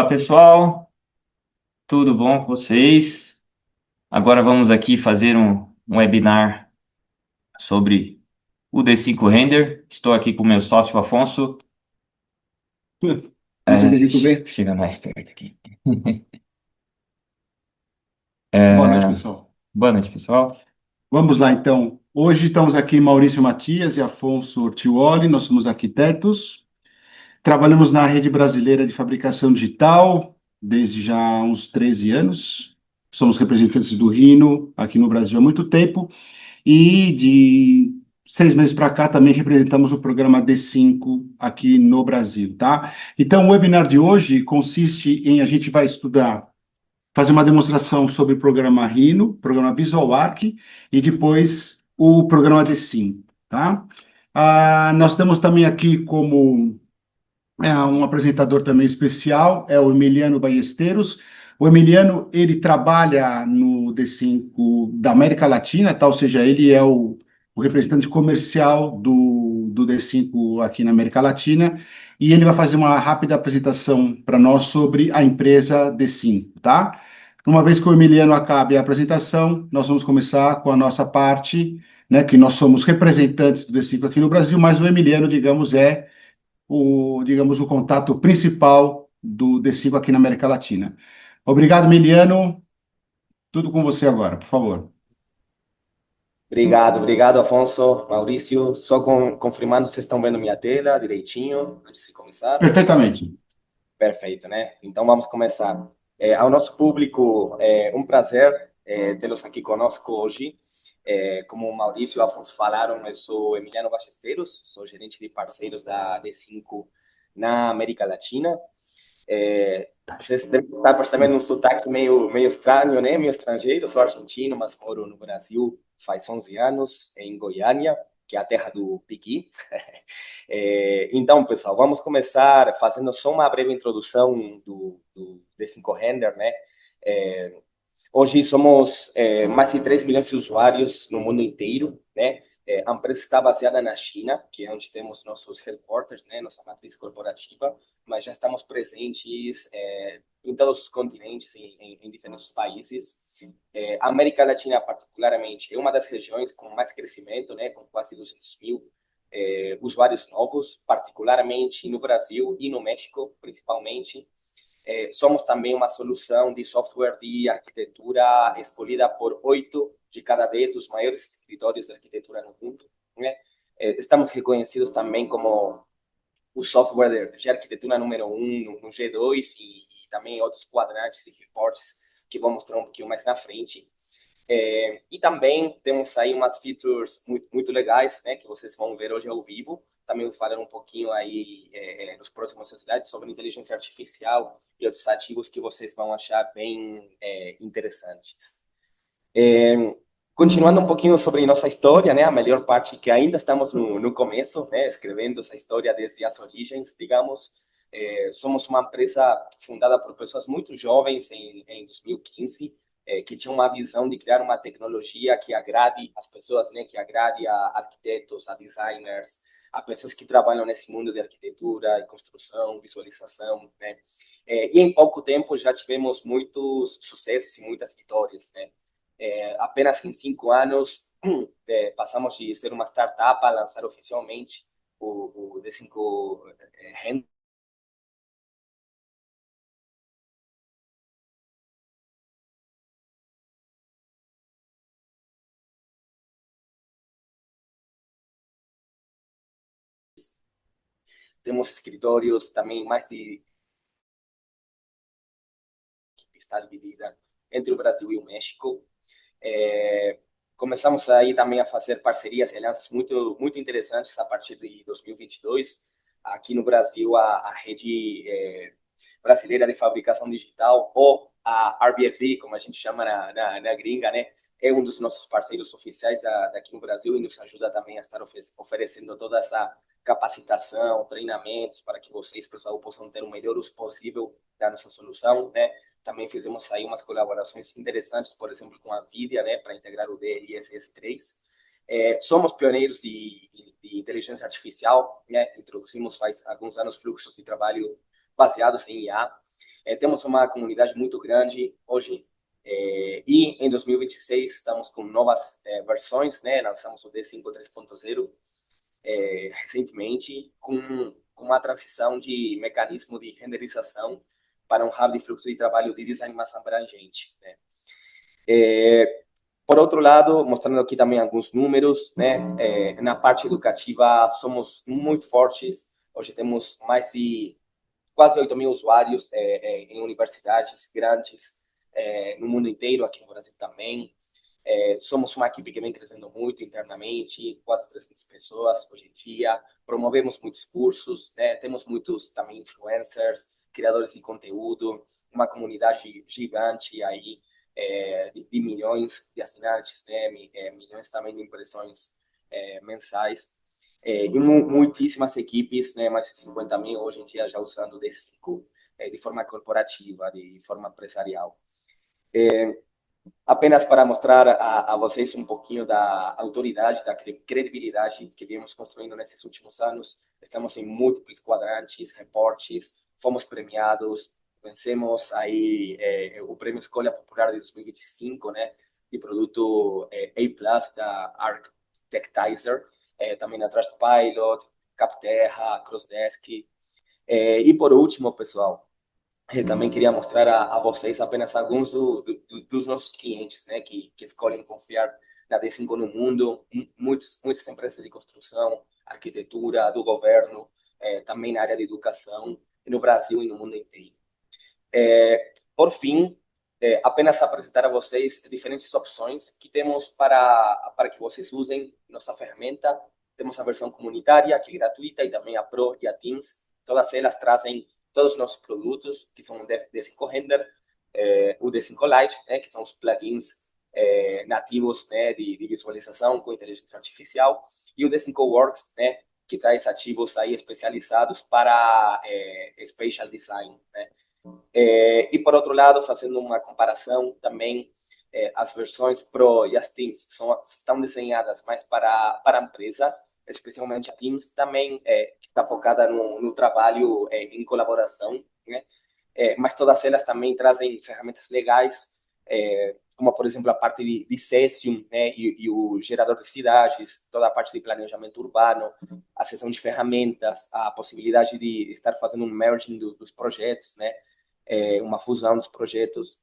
Fala pessoal, tudo bom com vocês? Agora vamos aqui fazer um webinar sobre o D5 Render. Estou aqui com o meu sócio Afonso. Vamos entender tudo bem? Chega mais perto aqui. Boa noite, pessoal. Boa noite, pessoal. Vamos lá, então. Hoje estamos aqui Maurício Matias e Afonso Ortioli, nós somos arquitetos. Trabalhamos na rede brasileira de fabricação digital desde já há uns 13 anos. Somos representantes do Rhino aqui no Brasil há muito tempo. E de 6 meses para cá também representamos o programa D5 aqui no Brasil, tá? Então, o webinar de hoje consiste em a gente vai estudar fazer uma demonstração sobre o programa Rhino, programa VisualArc, e depois o programa DSIM, tá? Nós temos também aqui como um apresentador também especial, é o Emiliano Ballesteros. O Emiliano, ele trabalha no D5 da América Latina, tá? Ou seja, ele é o representante comercial do D5 aqui na América Latina, e ele vai fazer uma rápida apresentação para nós sobre a empresa D5, tá? Uma vez que o Emiliano acabe a apresentação, nós vamos começar com a nossa parte, né, que nós somos representantes do D5 aqui no Brasil, mas o Emiliano, digamos, é digamos, o contato principal do D5 aqui na América Latina. Obrigado, Emiliano. Tudo com você agora, por favor. Obrigado, Afonso, Maurício. Só confirmando, vocês estão vendo minha tela direitinho antes de começar? Perfeitamente. Perfeito, né? Então vamos começar. Ao nosso público, é um prazer tê-los aqui conosco hoje. Como o Maurício e o Afonso falaram, eu sou Emiliano Ballesteros, sou gerente de parceiros da D5 na América Latina. Vocês devem estar percebendo um sotaque meio estranho, né? Meio estrangeiro. Eu sou argentino, mas moro no Brasil faz 11 anos, em Goiânia, que é a terra do piqui. Então, pessoal, vamos começar fazendo só uma breve introdução do D5 Render, né? Hoje somos mais de 3 milhões de usuários no mundo inteiro, né? A empresa está baseada na China, que é onde temos nossos headquarters, né? Nossa matriz corporativa, mas já estamos presentes em todos os continentes, em diferentes países. A América Latina, particularmente, é uma das regiões com mais crescimento, né? Com quase 200 mil usuários novos, particularmente no Brasil e no México, principalmente. Somos também uma solução de software de arquitetura escolhida por 8 de cada 10 dos maiores escritórios de arquitetura no mundo, né? Estamos reconhecidos também como o software de arquitetura número 1 no G2 e também outros quadrantes e reportes que vou mostrar um pouquinho mais na frente. E também temos aí umas features muito legais, né, que vocês vão ver hoje ao vivo. Também vou falar um pouquinho aí nos próximos slides sobre inteligência artificial e outros ativos que vocês vão achar bem interessantes. Continuando um pouquinho sobre nossa história, né, a melhor parte que ainda estamos no começo, né, escrevendo essa história desde as origens, digamos. Somos uma empresa fundada por pessoas muito jovens em 2015, que tinha uma visão de criar uma tecnologia que agrade as pessoas, né, que agrade a arquitetos, a designers, a pessoas que trabalham nesse mundo de arquitetura e construção, visualização, né? E em pouco tempo já tivemos muitos sucessos e muitas vitórias, né? Apenas em 5 anos passamos de ser uma startup a lançar oficialmente o D5 Render. Temos escritórios também mais de que está dividida entre o Brasil e o México. Começamos aí também a fazer parcerias e alianças muito interessantes a partir de 2022. Aqui no Brasil, a rede brasileira de fabricação digital, ou a RBFD, como a gente chama na gringa, né? É um dos nossos parceiros oficiais daqui no Brasil e nos ajuda também a estar oferecendo toda essa capacitação, treinamentos para que vocês, pessoal, possam ter o melhor uso possível da nossa solução, né? Também fizemos aí umas colaborações interessantes, por exemplo, com a NVIDIA, né, para integrar o DLSS 3. Somos pioneiros de inteligência artificial, né? Introduzimos faz alguns anos fluxos de trabalho baseados em IA. Temos uma comunidade muito grande hoje, e em 2026 estamos com novas versões, né? Lançamos o D5 3.0 recentemente, com uma transição de mecanismo de renderização para um hub de fluxo de trabalho de design mais abrangente, né? Por outro lado, mostrando aqui também alguns números, né? Na parte educativa, somos muito fortes. Hoje temos mais de quase 8 mil usuários em universidades grandes no mundo inteiro, aqui no Brasil também. Somos uma equipe que vem crescendo muito internamente, quase 300 pessoas hoje em dia. Promovemos muitos cursos, né? Temos muitos também influencers, criadores de conteúdo, uma comunidade gigante aí de milhões de assinantes, né? Milhões também de impressões mensais. E muitíssimas equipes, né? Mais de 50 mil hoje em dia já usando o D5 de forma corporativa, de forma empresarial. Apenas para mostrar a vocês um pouquinho da autoridade, da credibilidade que viemos construindo nesses últimos anos. Estamos em múltiplos quadrantes, reportes, fomos premiados, vencemos aí o Prêmio Escolha Popular de 2025, né, de produto A+, da Architectizer, também na Trustpilot, Capterra, Crossdesk. E por último, pessoal, eu também queria mostrar a vocês apenas alguns dos nossos clientes, né, que escolhem confiar na D5 no mundo. Muitas empresas de construção, arquitetura, do governo, também na área de educação, no Brasil e no mundo inteiro. Por fim, apenas apresentar a vocês diferentes opções que temos para que vocês usem nossa ferramenta. Temos a versão comunitária, que é gratuita, e também a Pro e a Teams. Todas elas trazem todos os nossos produtos, que são o D5 Render, o D5 Lite, né, que são os plugins nativos, né, de visualização com inteligência artificial, e o D5 Works, né, que traz ativos aí especializados para spatial design, né? E por outro lado, fazendo uma comparação também, as versões Pro e as Teams estão desenhadas mais para empresas, especialmente a Teams também está focada no trabalho em colaboração, né? Mas todas elas também trazem ferramentas legais, como por exemplo a parte de Cesium, né? E o gerador de cidades, toda a parte de planejamento urbano, a seção de ferramentas, a possibilidade de estar fazendo um merging dos projetos, né? Uma fusão dos projetos,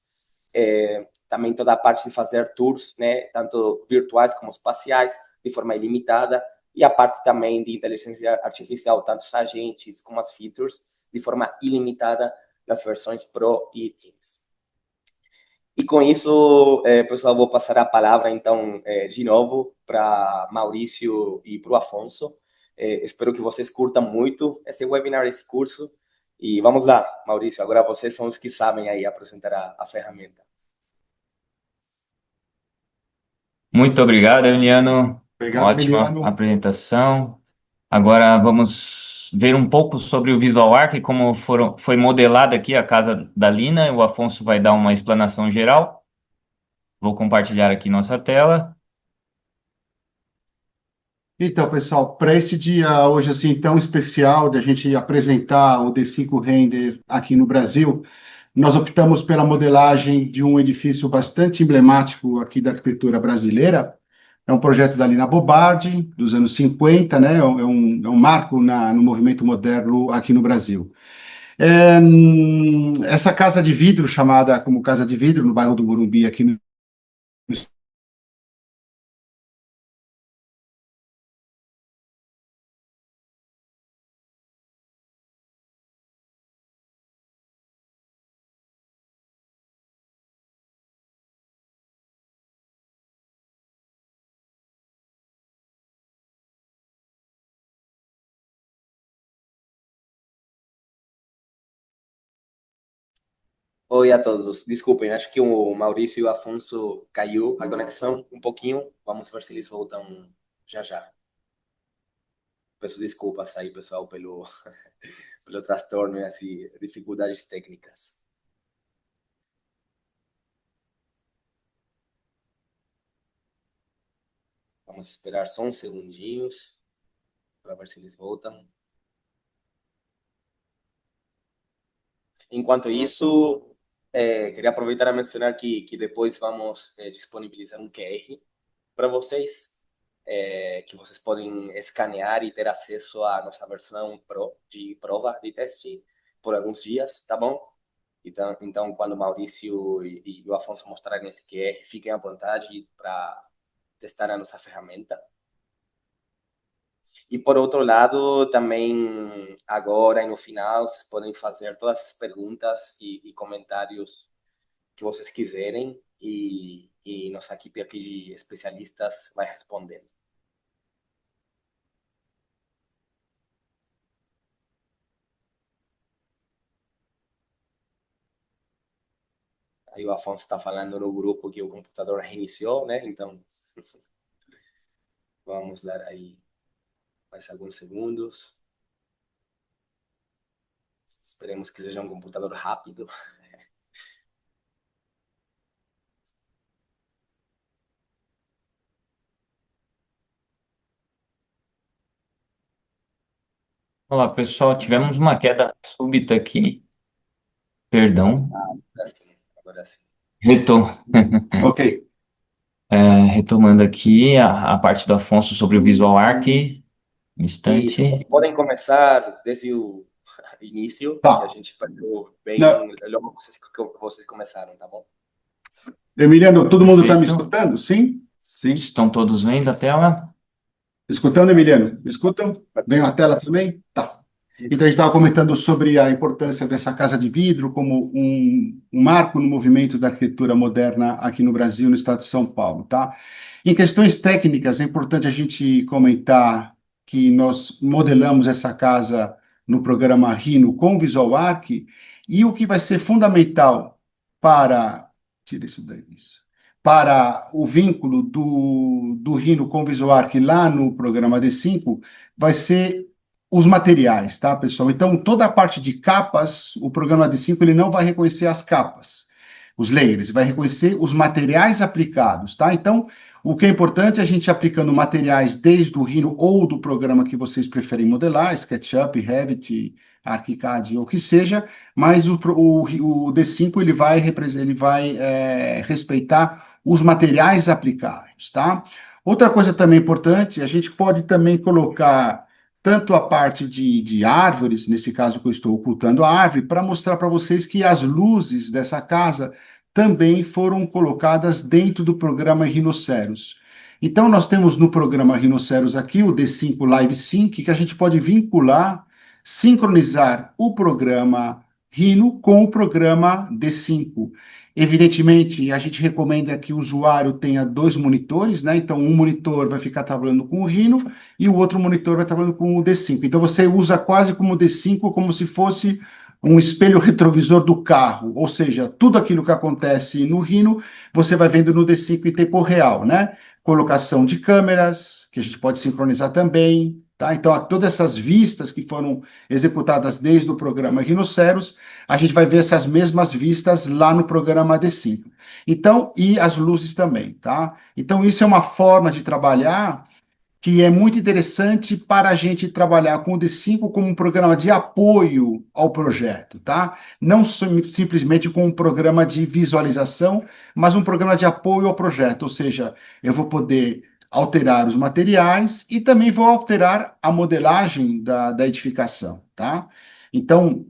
também toda a parte de fazer tours, né, tanto virtuais como espaciais, de forma ilimitada, e a parte também de inteligência artificial, tanto os agentes como as features, de forma ilimitada nas versões Pro e Teams. E com isso, pessoal, vou passar a palavra, então, de novo, para Maurício e para o Afonso. Espero que vocês curtam muito esse webinar, esse curso. E vamos lá, Maurício, agora vocês são os que sabem aí apresentar a ferramenta. Muito obrigado, Emiliano. Obrigado, Ótima Emiliano. apresentação. Agora vamos ver um pouco sobre o Visual Arc, como foi modelada aqui a casa da Lina. O Afonso vai dar uma explanação geral. Vou compartilhar aqui nossa tela. Então, pessoal, para esse dia hoje assim tão especial de a gente apresentar o D5 Render aqui no Brasil, nós optamos pela modelagem de um edifício bastante emblemático aqui da arquitetura brasileira. É um projeto da Lina Bobardi, dos anos 50, né? É um marco no movimento moderno aqui no Brasil. Essa casa de vidro, chamada como Casa de Vidro, no bairro do Morumbi, aqui no Oi a todos. Desculpem, acho que o Maurício e o Afonso caiu a conexão um pouquinho. Vamos ver se eles voltam já já. Peço desculpas aí, pessoal, pelo transtorno e as dificuldades técnicas. Vamos esperar só uns segundinhos para ver se eles voltam. enquanto isso, queria aproveitar a mencionar que depois vamos disponibilizar um QR para vocês, que vocês podem escanear e ter acesso à nossa versão Pro de prova de teste por alguns dias, tá bom? Então quando o Maurício e o Afonso mostrarem esse QR, fiquem à vontade para testar a nossa ferramenta. E por outro lado, também agora e no final, vocês podem fazer todas as perguntas e comentários que vocês quiserem e nossa equipe aqui de especialistas vai respondendo. Aí o Afonso está falando no grupo que o computador reiniciou, né? Então, vamos dar aí mais alguns segundos. Esperemos que seja um computador rápido. Olá, pessoal. Tivemos uma queda súbita aqui. Perdão. Agora sim, agora sim. Retom... Ok. Retomando aqui a parte do Afonso sobre o Visual Arc. Um Isso, instante. podem começar desde o início, que a Tá. gente partiu bem Não, logo que vocês começaram, tá bom? Emiliano, todo mundo está me Perfeito. escutando? Sim? Sim. Estão todos vendo a tela? Escutando, Emiliano? Me escutam? Veio a tela também? Tá. Então, a gente estava comentando sobre a importância dessa casa de vidro como um marco no movimento da arquitetura moderna aqui no Brasil, no estado de São Paulo, tá? Em questões técnicas, é importante a gente comentar que nós modelamos essa casa no programa Rhino com Visual Arc, e o que vai ser fundamental para... Tira isso daí, isso. Para o vínculo do Rhino com Visual Arc lá no programa D5, vai ser os materiais, tá, pessoal? Então, toda a parte de capas, o programa D5 ele não vai reconhecer as capas, os layers, vai reconhecer os materiais aplicados, tá? Então, o que é importante é a gente aplicando materiais desde o Rhino ou do programa que vocês preferem modelar, SketchUp, Revit, ArchiCAD ou o que seja, mas o D5 ele vai respeitar os materiais aplicados, tá? Outra coisa também importante, a gente pode também colocar tanto a parte de árvores, nesse caso que eu estou ocultando a árvore, para mostrar para vocês que as luzes dessa casa também foram colocadas dentro do programa Rhinoceros. Então, nós temos no programa Rhinoceros aqui o D5 Live Sync, que a gente pode vincular, sincronizar o programa Rhino com o programa D5. Evidentemente, a gente recomenda que o usuário tenha dois monitores, né? Então, um monitor vai ficar trabalhando com o Rhino e o outro monitor vai trabalhando com o D5. Então, você usa quase como o D5, como se fosse um espelho retrovisor do carro, ou seja, tudo aquilo que acontece no Rhino, você vai vendo no D5 em tempo real, né? Colocação de câmeras, que a gente pode sincronizar também, tá? Então, todas essas vistas que foram executadas desde o programa Rhinoceros, a gente vai ver essas mesmas vistas lá no programa D5. Então, e as luzes também, tá? Então, isso é uma forma de trabalhar que é muito interessante para a gente trabalhar com o D5 como um programa de apoio ao projeto, tá? Não simplesmente como um programa de visualização, mas um programa de apoio ao projeto, ou seja, eu vou poder alterar os materiais e também vou alterar a modelagem da edificação, tá? Então,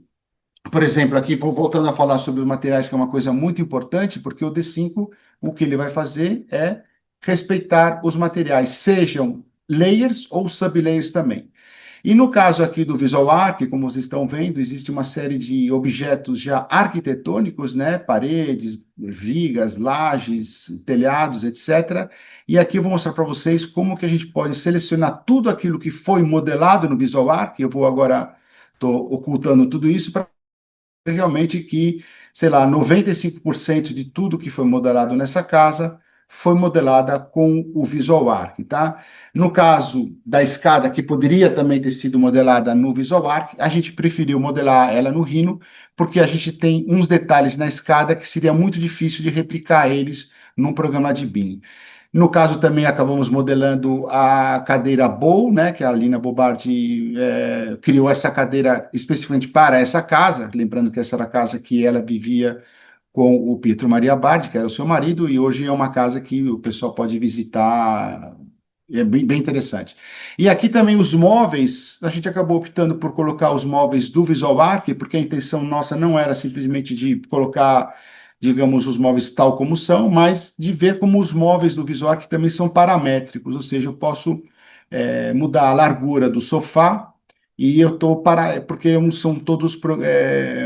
por exemplo, aqui vou voltando a falar sobre os materiais, que é uma coisa muito importante, porque o D5, o que ele vai fazer é respeitar os materiais, sejam layers ou sublayers também. E no caso aqui do Visual Arc, como vocês estão vendo, existe uma série de objetos já arquitetônicos, né? Paredes, vigas, lajes, telhados, etc. E aqui eu vou mostrar para vocês como que a gente pode selecionar tudo aquilo que foi modelado no Visual Arc. Eu vou agora, estou ocultando tudo isso para realmente que, sei lá, 95% de tudo que foi modelado nessa casa foi modelada com o Visual Arc, tá? No caso da escada, que poderia também ter sido modelada no Visual Arc, a gente preferiu modelar ela no Rhino, porque a gente tem uns detalhes na escada que seria muito difícil de replicar eles num programa de BIM. No caso, também acabamos modelando a cadeira Bow, né, que a Lina Bobardi criou essa cadeira especificamente para essa casa, lembrando que essa era a casa que ela vivia com o Pietro Maria Bardi, que era o seu marido, e hoje é uma casa que o pessoal pode visitar, é bem interessante. E aqui também os móveis, a gente acabou optando por colocar os móveis do Visual Arc, porque a intenção nossa não era simplesmente de colocar, digamos, os móveis tal como são, mas de ver como os móveis do Visual Arc também são paramétricos, ou seja, eu posso mudar a largura do sofá, e eu estou para, porque são todos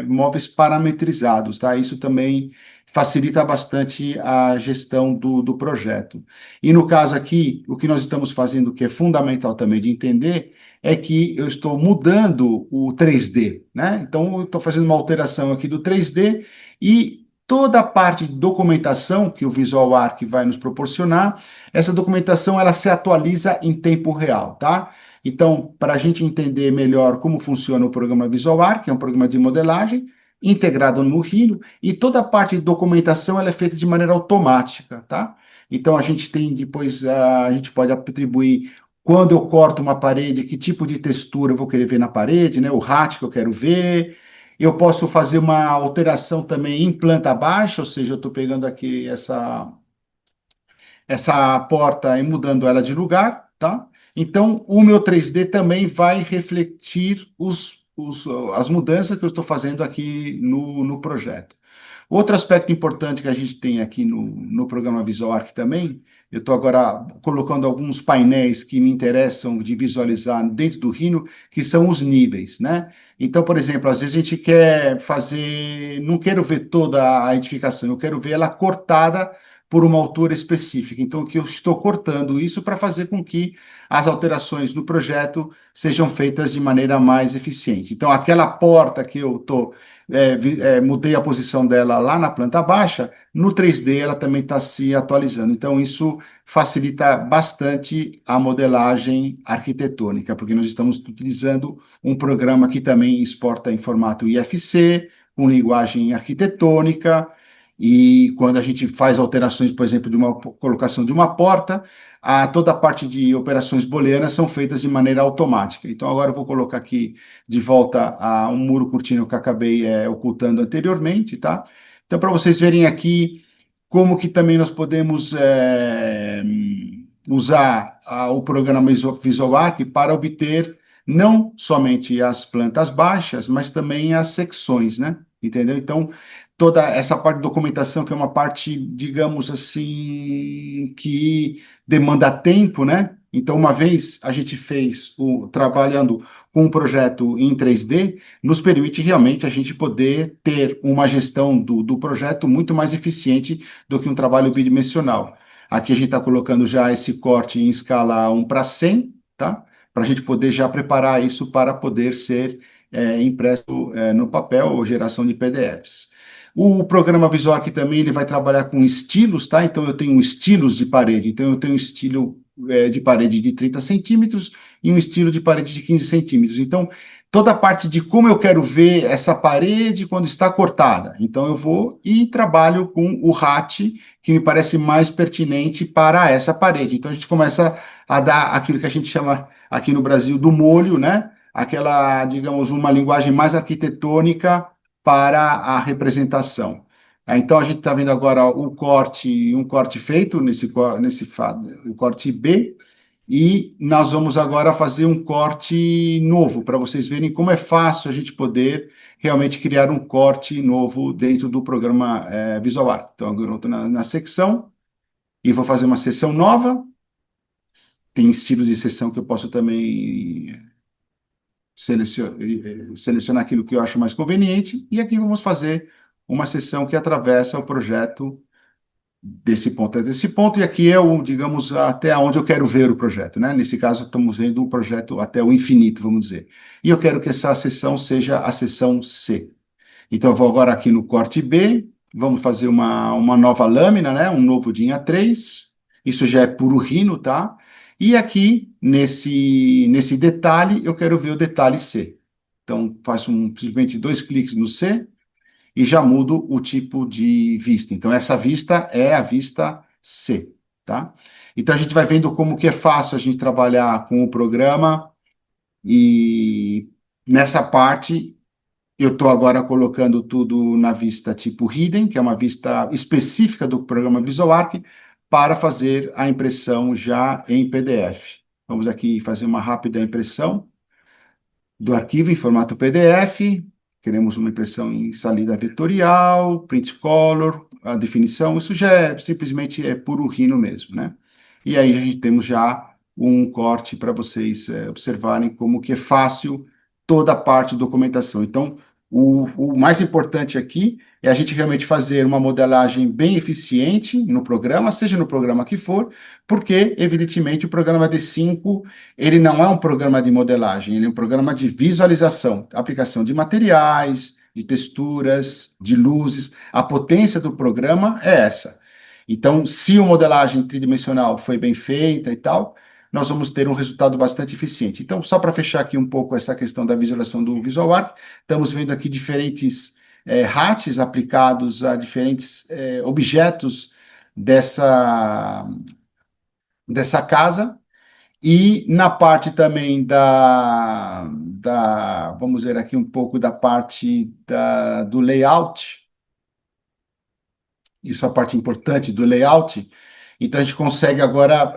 móveis parametrizados, tá? Isso também facilita bastante a gestão do projeto. E no caso aqui, o que nós estamos fazendo, que é fundamental também de entender, é que eu estou mudando o 3D, né? Então, eu estou fazendo uma alteração aqui do 3D e toda a parte de documentação que o Visual Arc vai nos proporcionar, essa documentação ela se atualiza em tempo real, tá? Então, para a gente entender melhor como funciona o programa Visual Arc, que é um programa de modelagem, integrado no Rhino, e toda a parte de documentação ela é feita de maneira automática, tá? Então, a gente tem depois, a gente pode atribuir quando eu corto uma parede, que tipo de textura eu vou querer ver na parede, né? O RAT que eu quero ver. Eu posso fazer uma alteração também em planta baixa, ou seja, eu estou pegando aqui essa porta e mudando ela de lugar, tá? Então, o meu 3D também vai refletir as mudanças que eu estou fazendo aqui no projeto. Outro aspecto importante que a gente tem aqui no programa Visual Arc também, eu estou agora colocando alguns painéis que me interessam de visualizar dentro do Rhino, que são os níveis, né? Então, por exemplo, às vezes a gente quer fazer, não quero ver toda a edificação, eu quero ver ela cortada por uma altura específica. Então, que eu estou cortando isso para fazer com que as alterações no projeto sejam feitas de maneira mais eficiente. Então, aquela porta que eu estou mudei a posição dela lá na planta baixa, no 3D ela também está se atualizando. Então, isso facilita bastante a modelagem arquitetônica, porque nós estamos utilizando um programa que também exporta em formato IFC, com linguagem arquitetônica, e quando a gente faz alterações, por exemplo, de uma colocação de uma porta, toda a parte de operações booleanas são feitas de maneira automática. Então, agora eu vou colocar aqui de volta a um muro cortino que eu acabei ocultando anteriormente, tá? Então, para vocês verem aqui como que também nós podemos usar o programa Visual Arc para obter não somente as plantas baixas, mas também as secções, né? Entendeu? Então, toda essa parte de documentação, que é uma parte, digamos assim, que demanda tempo, né? Então, uma vez a gente fez trabalhando com um projeto em 3D, nos permite realmente a gente poder ter uma gestão do projeto muito mais eficiente do que um trabalho bidimensional. Aqui a gente está colocando já esse corte em escala 1:100, tá? Para a gente poder já preparar isso para poder ser impresso no papel ou geração de PDFs. O programa Visual aqui também ele vai trabalhar com estilos, tá? Então eu tenho estilos de parede. Então eu tenho um estilo de parede de 30 centímetros e um estilo de parede de 15 centímetros. Então, toda a parte de como eu quero ver essa parede quando está cortada. Então eu vou e trabalho com o RAT, que me parece mais pertinente para essa parede. Então a gente começa a dar aquilo que a gente chama aqui no Brasil do molho, né? Aquela, digamos, uma linguagem mais arquitetônica para a representação. Então, a gente está vendo agora um corte feito o corte B, e nós vamos agora fazer um corte novo, para vocês verem como é fácil a gente poder realmente criar um corte novo dentro do programa Visual Art. Então, agora eu estou na secção, e vou fazer uma seção nova. Tem estilos de seção que eu posso também selecionar aquilo que eu acho mais conveniente, e aqui vamos fazer uma seção que atravessa o projeto desse ponto a desse ponto, e aqui é o, digamos, até onde eu quero ver o projeto, né? Nesse caso, estamos vendo um projeto até o infinito, vamos dizer. E eu quero que essa seção seja a seção C. Então, eu vou agora aqui no corte B, vamos fazer uma nova lâmina, né? Um novo DIN A3, isso já é puro Rhino, tá? E aqui, nesse detalhe, eu quero ver o detalhe C. Então, faço simplesmente 2 cliques no C e já mudo o tipo de vista. Então, essa vista é a vista C, tá? Então a gente vai vendo como que é fácil a gente trabalhar com o programa e nessa parte eu estou agora colocando tudo na vista tipo Hidden, que é uma vista específica do programa VisualArc, para fazer a impressão já em PDF. Vamos aqui fazer uma rápida impressão do arquivo em formato PDF. Queremos uma impressão em salida vetorial, print color, a definição. Isso já é simplesmente puro Rhino mesmo, né? E aí a gente temos já um corte para vocês observarem como que é fácil toda a parte de documentação. Então, o mais importante aqui é a gente realmente fazer uma modelagem bem eficiente no programa, seja no programa que for, porque, evidentemente, o programa D5 ele não é um programa de modelagem, ele é um programa de visualização, aplicação de materiais, de texturas, de luzes. A potência do programa é essa. Então, se a modelagem tridimensional foi bem feita e tal, nós vamos ter um resultado bastante eficiente. Então, só para fechar aqui um pouco essa questão da visualização do VisualArc, estamos vendo aqui diferentes RATs aplicados a diferentes objetos dessa casa, e na parte também vamos ver aqui um pouco da parte do layout, isso é a parte importante do layout. Então, a gente consegue agora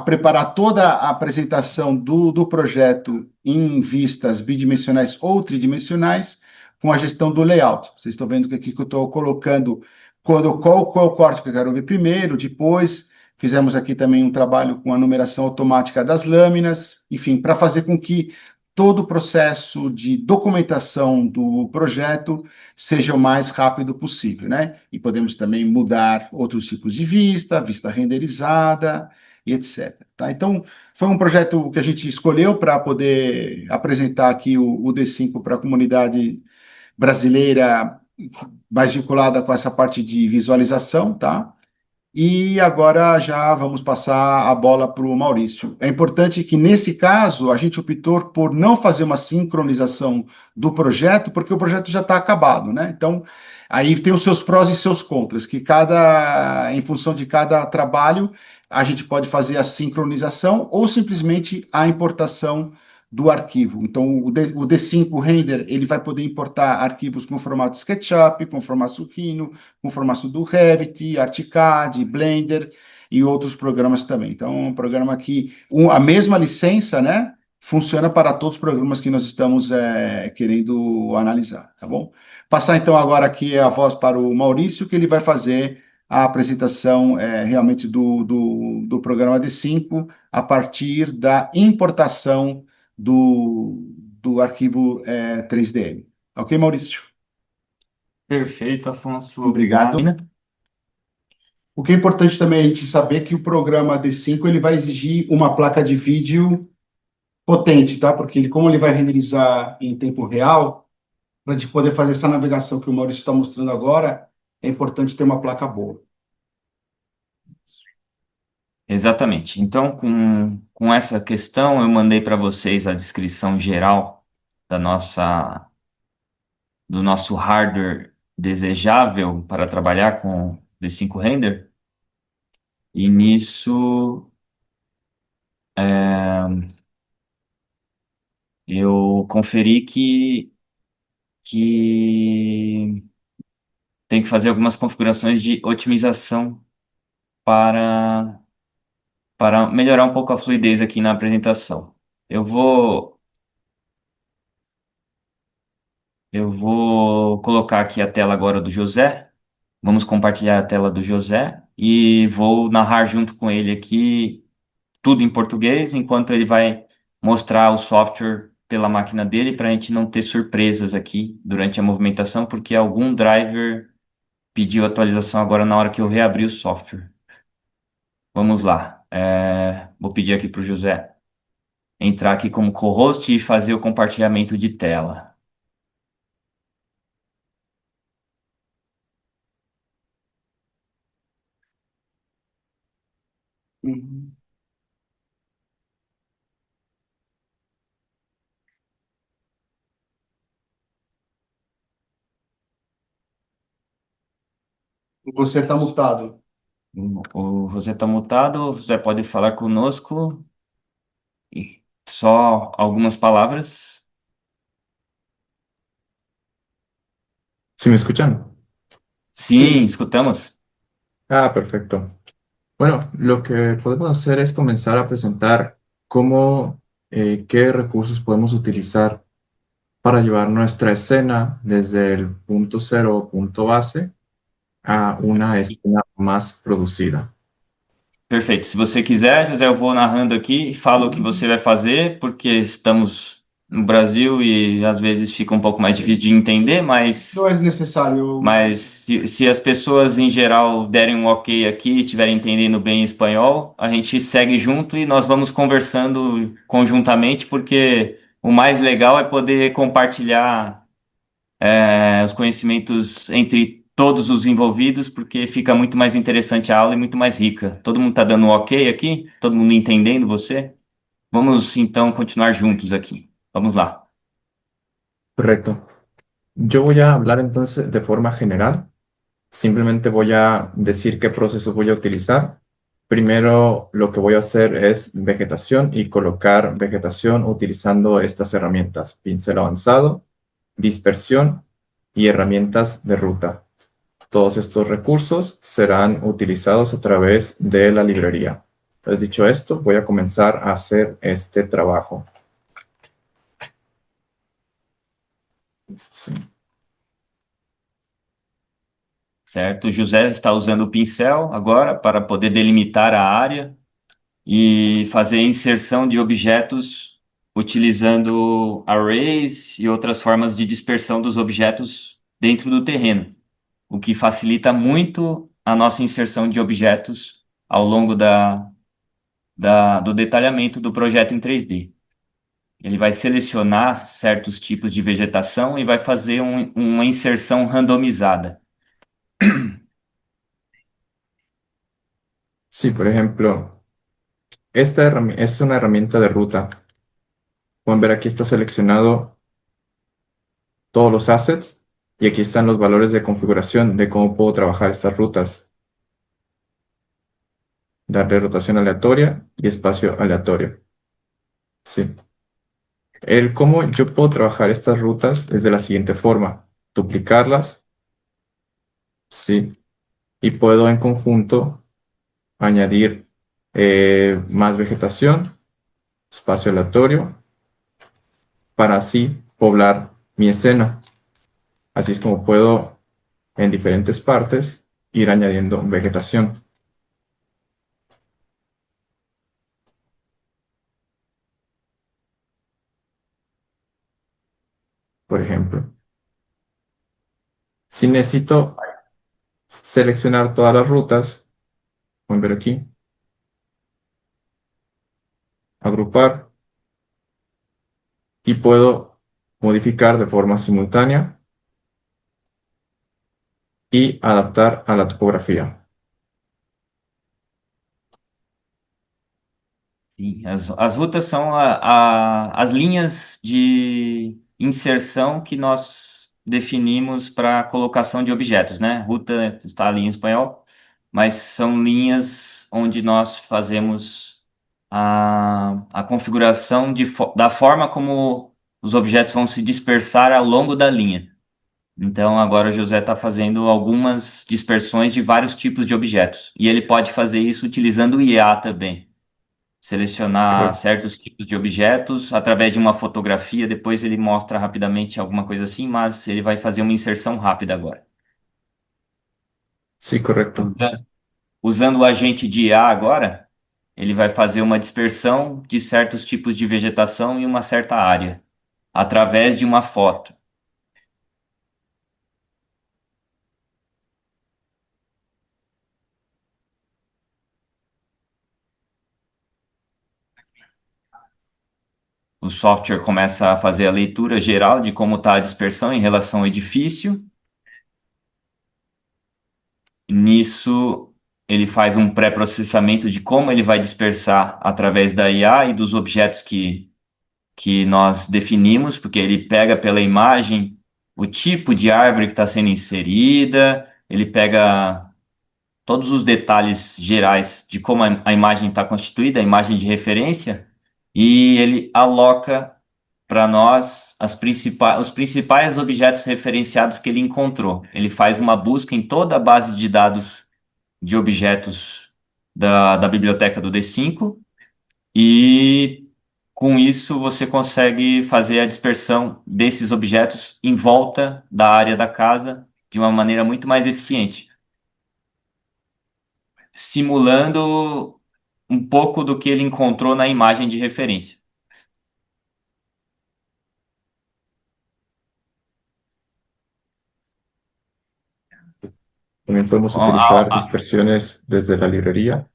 preparar toda a apresentação do projeto em vistas bidimensionais ou tridimensionais com a gestão do layout. Vocês estão vendo que aqui que eu estou colocando qual o corte que eu quero ver primeiro, depois. Fizemos aqui também um trabalho com a numeração automática das lâminas, enfim, para fazer com que todo o processo de documentação do projeto seja o mais rápido possível, né? E podemos também mudar outros tipos de vista renderizada e etc. Tá? Então, foi um projeto que a gente escolheu para poder apresentar aqui o D5 para a comunidade brasileira mais vinculada com essa parte de visualização, tá? E agora já vamos passar a bola para o Maurício. É importante que, nesse caso, a gente optou por não fazer uma sincronização do projeto, porque o projeto já está acabado, né? Então, aí tem os seus prós e seus contras, que em função de cada trabalho, a gente pode fazer a sincronização ou simplesmente a importação do arquivo. Então, o D5 Render, ele vai poder importar arquivos com formato SketchUp, com formato Rhino, com formato do Revit, ArchiCAD, Blender e outros programas também. Então, é um programa que a mesma licença, né, funciona para todos os programas que nós estamos querendo analisar, tá bom? Passar então agora aqui a voz para o Maurício, que ele vai fazer a apresentação realmente do programa D5 a partir da importação do arquivo 3DM. Ok, Maurício? Perfeito, Afonso. Obrigado. O que é importante também a gente saber que o programa D5 ele vai exigir uma placa de vídeo potente, tá? Porque como ele vai renderizar em tempo real, para a gente poder fazer essa navegação que o Maurício está mostrando agora, é importante ter uma placa boa. Exatamente. Então, com essa questão, eu mandei para vocês a descrição geral da do nosso hardware desejável para trabalhar com D5 Render. E nisso, eu conferi que tem que fazer algumas configurações de otimização para, para melhorar um pouco a fluidez aqui na apresentação. Eu vou, eu vou colocar aqui a tela agora do José. Vamos compartilhar a tela do José e vou narrar junto com ele aqui tudo em português, enquanto ele vai mostrar o software pela máquina dele para a gente não ter surpresas aqui durante a movimentação, porque algum driver pediu atualização agora na hora que eu reabri o software. Vamos lá. Vou pedir aqui para o José entrar aqui como co-host e fazer o compartilhamento de tela. Uhum. Você está mutado. O José está mutado, o José pode falar conosco. Só algumas palavras. ¿Sí me escuchan? Sim, Sim. escutamos. Ah, perfecto. Bueno, lo que podemos hacer es comenzar a presentar cómo, qué recursos podemos utilizar para llevar nuestra escena desde el punto cero, punto base, a una escena más producida. Perfeito. Se você quiser, José, eu vou narrando aqui e falo o que você vai fazer, porque estamos no Brasil e às vezes fica um pouco mais difícil de entender, Não é necessário. mas se as pessoas em geral derem um ok aqui, estiverem entendendo bem espanhol, a gente segue junto e nós vamos conversando conjuntamente, porque o mais legal é poder compartilhar os conhecimentos entre todos os envolvidos, porque fica muito mais interessante a aula e muito mais rica. Todo mundo está dando um ok aqui? Todo mundo entendendo você? Vamos então continuar juntos aqui. Vamos lá. Correcto. Yo voy a hablar entonces de forma general. Simplemente voy a decir qué procesos voy a utilizar. Primero, lo que voy a hacer es vegetación y colocar vegetación utilizando estas herramientas: pincel avanzado, dispersión y herramientas de ruta. Todos estos recursos serán utilizados a través de la librería. Entonces, dicho esto, voy a comenzar a hacer este trabajo. Sí. Certo? O José está usando o pincel agora para poder delimitar a área e fazer a inserção de objetos utilizando arrays e outras formas de dispersão dos objetos dentro do terreno, o que facilita muito a nossa inserção de objetos ao longo do detalhamento do projeto em 3D. Ele vai selecionar certos tipos de vegetação e vai fazer uma inserção randomizada. Sí, por ejemplo, esta es una herramienta de ruta. Pueden ver aquí está seleccionado todos los assets y aquí están los valores de configuración de cómo puedo trabajar estas rutas. Darle rotación aleatoria y espacio aleatorio. Sí. El cómo yo puedo trabajar estas rutas es de la siguiente forma: duplicarlas, sí, y puedo en conjunto añadir más vegetación, espacio aleatorio, para así poblar mi escena. Así es como puedo en diferentes partes ir añadiendo vegetación. Por ejemplo, si necesito seleccionar todas las rutas, pueden ver aquí, agrupar, y puedo modificar de forma simultánea y adaptar a la topografía. Sim, as rutas são as linhas de inserção que nós definimos para a colocação de objetos, né? Ruta está ali em espanhol, mas são linhas onde nós fazemos a configuração da forma como os objetos vão se dispersar ao longo da linha. Então, agora o José está fazendo algumas dispersões de vários tipos de objetos. E ele pode fazer isso utilizando o IA também. Selecionar certos tipos de objetos através de uma fotografia, depois ele mostra rapidamente alguma coisa assim, mas ele vai fazer uma inserção rápida agora. Sí, correcto. Usando o agente de IA agora, ele vai fazer uma dispersão de certos tipos de vegetação em uma certa área, através de uma foto. O software começa a fazer a leitura geral de como está a dispersão em relação ao edifício. Nisso, ele faz um pré-processamento de como ele vai dispersar através da IA e dos objetos que nós definimos, porque ele pega pela imagem o tipo de árvore que está sendo inserida, ele pega todos os detalhes gerais de como a imagem está constituída, a imagem de referência, e ele aloca para nós os principais objetos referenciados que ele encontrou. Ele faz uma busca em toda a base de dados de objetos da biblioteca do D5 e com isso você consegue fazer a dispersão desses objetos em volta da área da casa de uma maneira muito mais eficiente, simulando um pouco do que ele encontrou na imagem de referência. También podemos utilizar dispersiones desde la librería.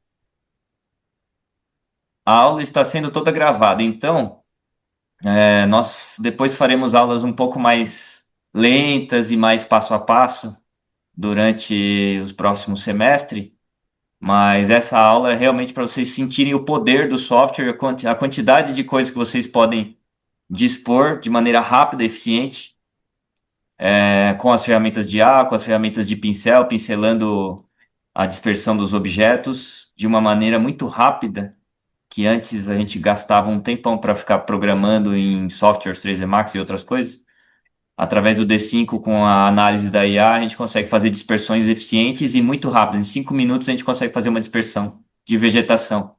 A aula está sendo toda gravada, então nós depois faremos aulas um pouco mais lentas e mais passo a passo durante os próximos semestres, mas essa aula é realmente para vocês sentirem o poder do software, a quantidade de coisas que vocês podem dispor de maneira rápida e eficiente, com as ferramentas de IA, com as ferramentas de pincel, pincelando a dispersão dos objetos de uma maneira muito rápida, que antes a gente gastava um tempão para ficar programando em softwares 3D Max e outras coisas. Através do D5, com a análise da IA, a gente consegue fazer dispersões eficientes e muito rápidas. Em 5 minutos, a gente consegue fazer uma dispersão de vegetação.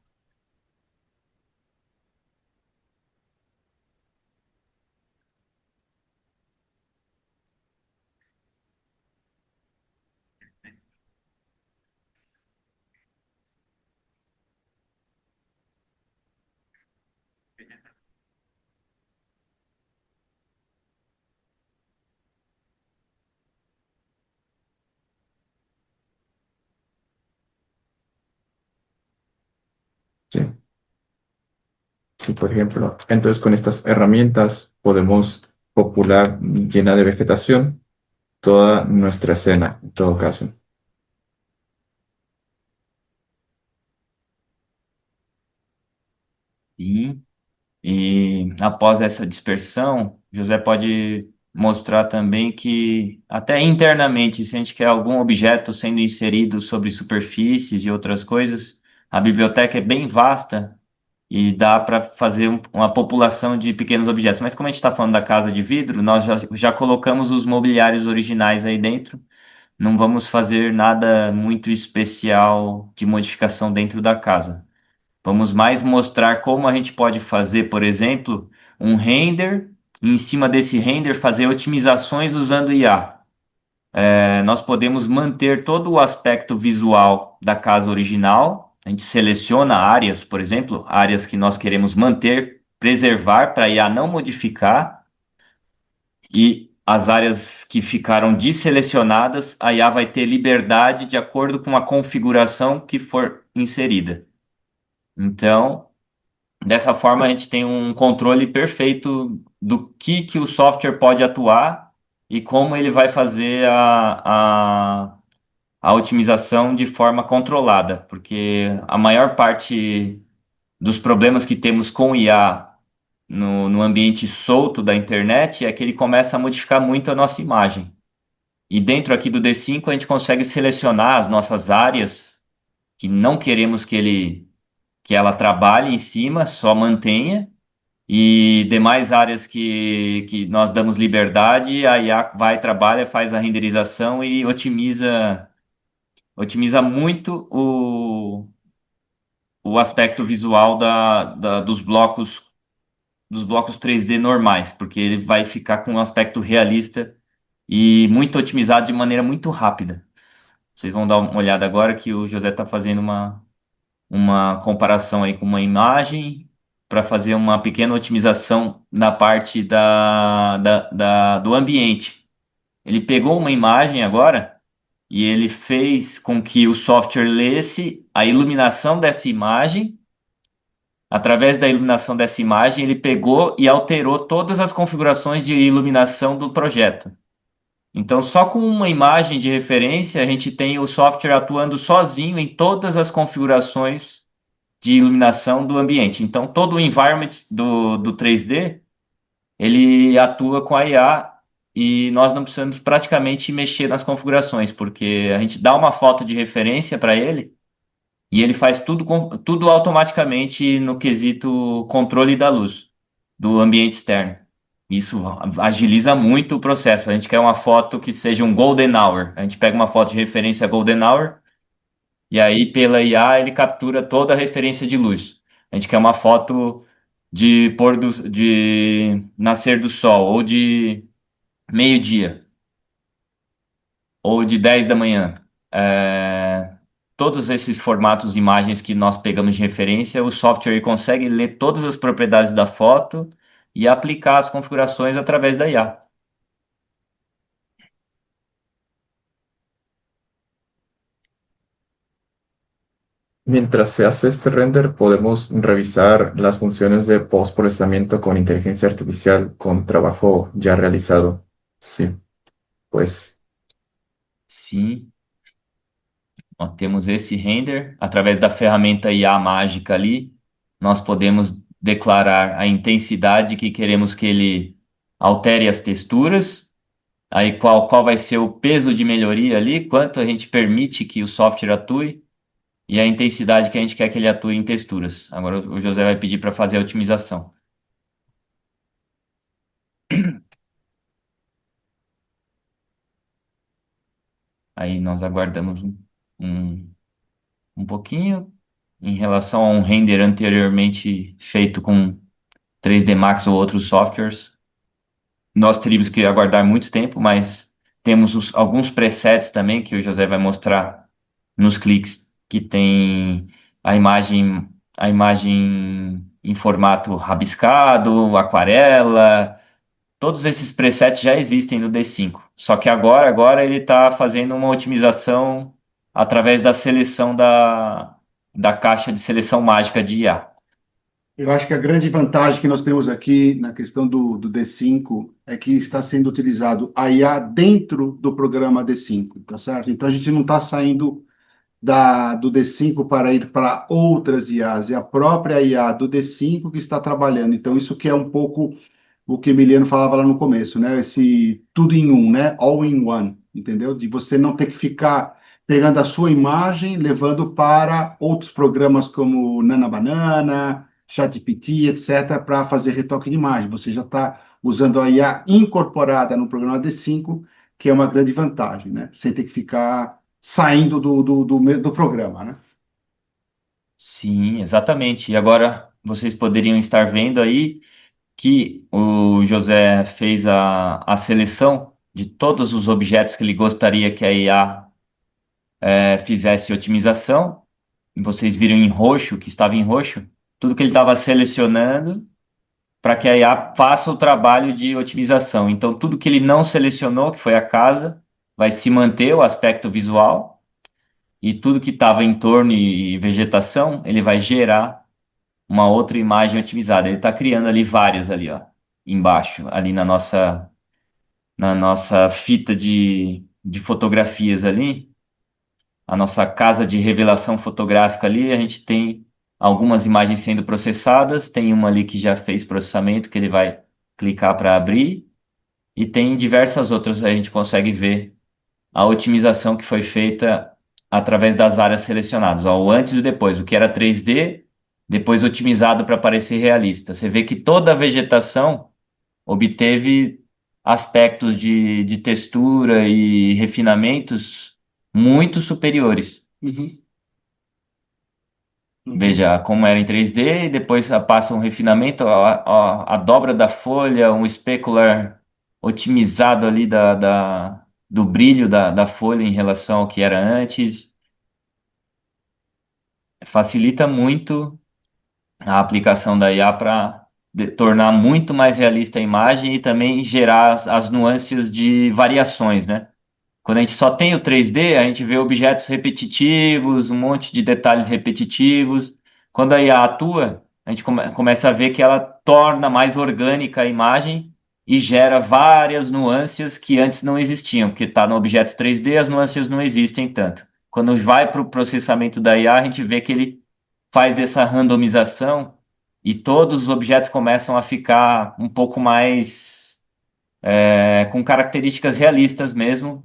Sí. Sí, por ejemplo. Entonces, con estas herramientas podemos popular llena de vegetación toda nuestra escena, en todo caso. Sim. E após essa dispersão, José pode mostrar também que, até internamente, se a gente quer algum objeto sendo inserido sobre superfícies e outras coisas, a biblioteca é bem vasta e dá para fazer uma população de pequenos objetos. Mas como a gente está falando da casa de vidro, nós já colocamos os mobiliários originais aí dentro. Não vamos fazer nada muito especial de modificação dentro da casa. Vamos mais mostrar como a gente pode fazer, por exemplo, um render, e em cima desse render fazer otimizações usando IA. Nós podemos manter todo o aspecto visual da casa original. A gente seleciona áreas, por exemplo, áreas que nós queremos manter, preservar para a IA não modificar, e as áreas que ficaram desselecionadas, a IA vai ter liberdade de acordo com a configuração que for inserida. Então, dessa forma, a gente tem um controle perfeito do que o software pode atuar e como ele vai fazer a otimização de forma controlada, porque a maior parte dos problemas que temos com IA no ambiente solto da internet é que ele começa a modificar muito a nossa imagem. E dentro aqui do D5 a gente consegue selecionar as nossas áreas que não queremos que ela trabalhe em cima, só mantenha, e demais áreas que nós damos liberdade, a IA vai, trabalha, faz a renderização e otimiza muito o aspecto visual dos blocos 3D normais, porque ele vai ficar com um aspecto realista e muito otimizado de maneira muito rápida. Vocês vão dar uma olhada agora que o José está fazendo uma comparação aí com uma imagem para fazer uma pequena otimização na parte do ambiente. Ele pegou uma imagem agora e ele fez com que o software lesse a iluminação dessa imagem. Através da iluminação dessa imagem, ele pegou e alterou todas as configurações de iluminação do projeto. Então, só com uma imagem de referência, a gente tem o software atuando sozinho em todas as configurações de iluminação do ambiente. Então, todo o environment do 3D, ele atua com a IA e nós não precisamos praticamente mexer nas configurações, porque a gente dá uma foto de referência para ele e ele faz tudo, tudo automaticamente no quesito controle da luz do ambiente externo. Isso agiliza muito o processo. A gente quer uma foto que seja um golden hour. A gente pega uma foto de referência golden hour e aí pela IA ele captura toda a referência de luz. A gente quer uma foto de de nascer do sol ou de meio-dia ou de 10 da manhã. Todos esses formatos de imagens que nós pegamos de referência, o software consegue ler todas as propriedades da foto e aplicar as configurações através da IA. Mientras se hace este render, podemos revisar las funciones de postprocesamiento con inteligencia artificial con trabajo ya realizado. Sí, pues Sim, nós temos esse render. Através da ferramenta IA mágica ali, nós podemos declarar a intensidade que queremos que ele altere as texturas. Aí qual vai ser o peso de melhoria ali, quanto a gente permite que o software atue e a intensidade que a gente quer que ele atue em texturas. Agora o José vai pedir para fazer a otimização. Aí nós aguardamos um, um pouquinho em relação a um render anteriormente feito com 3D Max ou outros softwares. Nós teríamos que aguardar muito tempo, mas temos alguns presets também que o José vai mostrar nos cliques que tem a imagem em formato rabiscado, aquarela. Todos esses presets já existem no D5. Só que agora ele está fazendo uma otimização através da seleção da caixa de seleção mágica de IA. Eu acho que a grande vantagem que nós temos aqui na questão do D5 é que está sendo utilizado a IA dentro do programa D5, tá certo? Então a gente não está saindo do D5 para ir para outras IAs, é a própria IA do D5 que está trabalhando. Então isso que é um pouco o que Emiliano falava lá no começo, né? Esse tudo em um, né? All in one, entendeu? De você não ter que ficar pegando a sua imagem, levando para outros programas como Nana Banana, ChatGPT, etc., para fazer retoque de imagem. Você já está usando a IA incorporada no programa D5, que é uma grande vantagem, né? Sem ter que ficar saindo do programa, né? Sim, exatamente. E agora vocês poderiam estar vendo aí que o José fez a seleção de todos os objetos que ele gostaria que a IA fizesse otimização. E vocês viram em roxo, que estava em roxo, tudo que ele estava selecionando para que a IA faça o trabalho de otimização. Então, tudo que ele não selecionou, que foi a casa, vai se manter o aspecto visual, e tudo que estava em torno e vegetação, ele vai gerar uma outra imagem otimizada. Ele está criando ali várias ali, ó, embaixo, ali na nossa fita de fotografias ali, a nossa casa de revelação fotográfica ali, a gente tem algumas imagens sendo processadas, tem uma ali que já fez processamento, que ele vai clicar para abrir, e tem diversas outras, a gente consegue ver a otimização que foi feita através das áreas selecionadas, ó, o antes e o depois, o que era 3D, depois otimizado para parecer realista. Você vê que toda a vegetação obteve aspectos de textura e refinamentos muito superiores. Uhum. Uhum. Veja como era em 3D, e depois passa um refinamento, a dobra da folha, um specular otimizado ali do brilho da folha em relação ao que era antes. Facilita muito a aplicação da IA para tornar muito mais realista a imagem e também gerar as nuances de variações, né? Quando a gente só tem o 3D, a gente vê objetos repetitivos, um monte de detalhes repetitivos. Quando a IA atua, a gente começa a ver que ela torna mais orgânica a imagem e gera várias nuances que antes não existiam, porque está no objeto 3D, as nuances não existem tanto. Quando vai para o processamento da IA, a gente vê que ele faz essa randomização e todos os objetos começam a ficar um pouco mais com características realistas mesmo,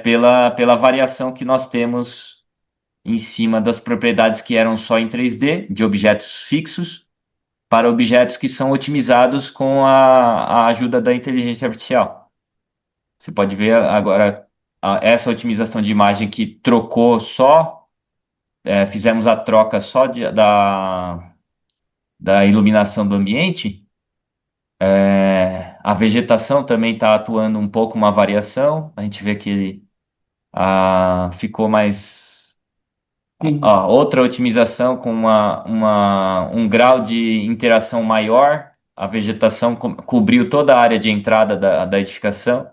pela variação que nós temos em cima das propriedades que eram só em 3D, de objetos fixos, para objetos que são otimizados com a ajuda da inteligência artificial. Você pode ver agora essa otimização de imagem que trocou só, fizemos a troca só da iluminação do ambiente. A vegetação também está atuando um pouco uma variação. A gente vê que ficou mais. Outra otimização com um grau de interação maior. A vegetação cobriu toda a área de entrada da edificação.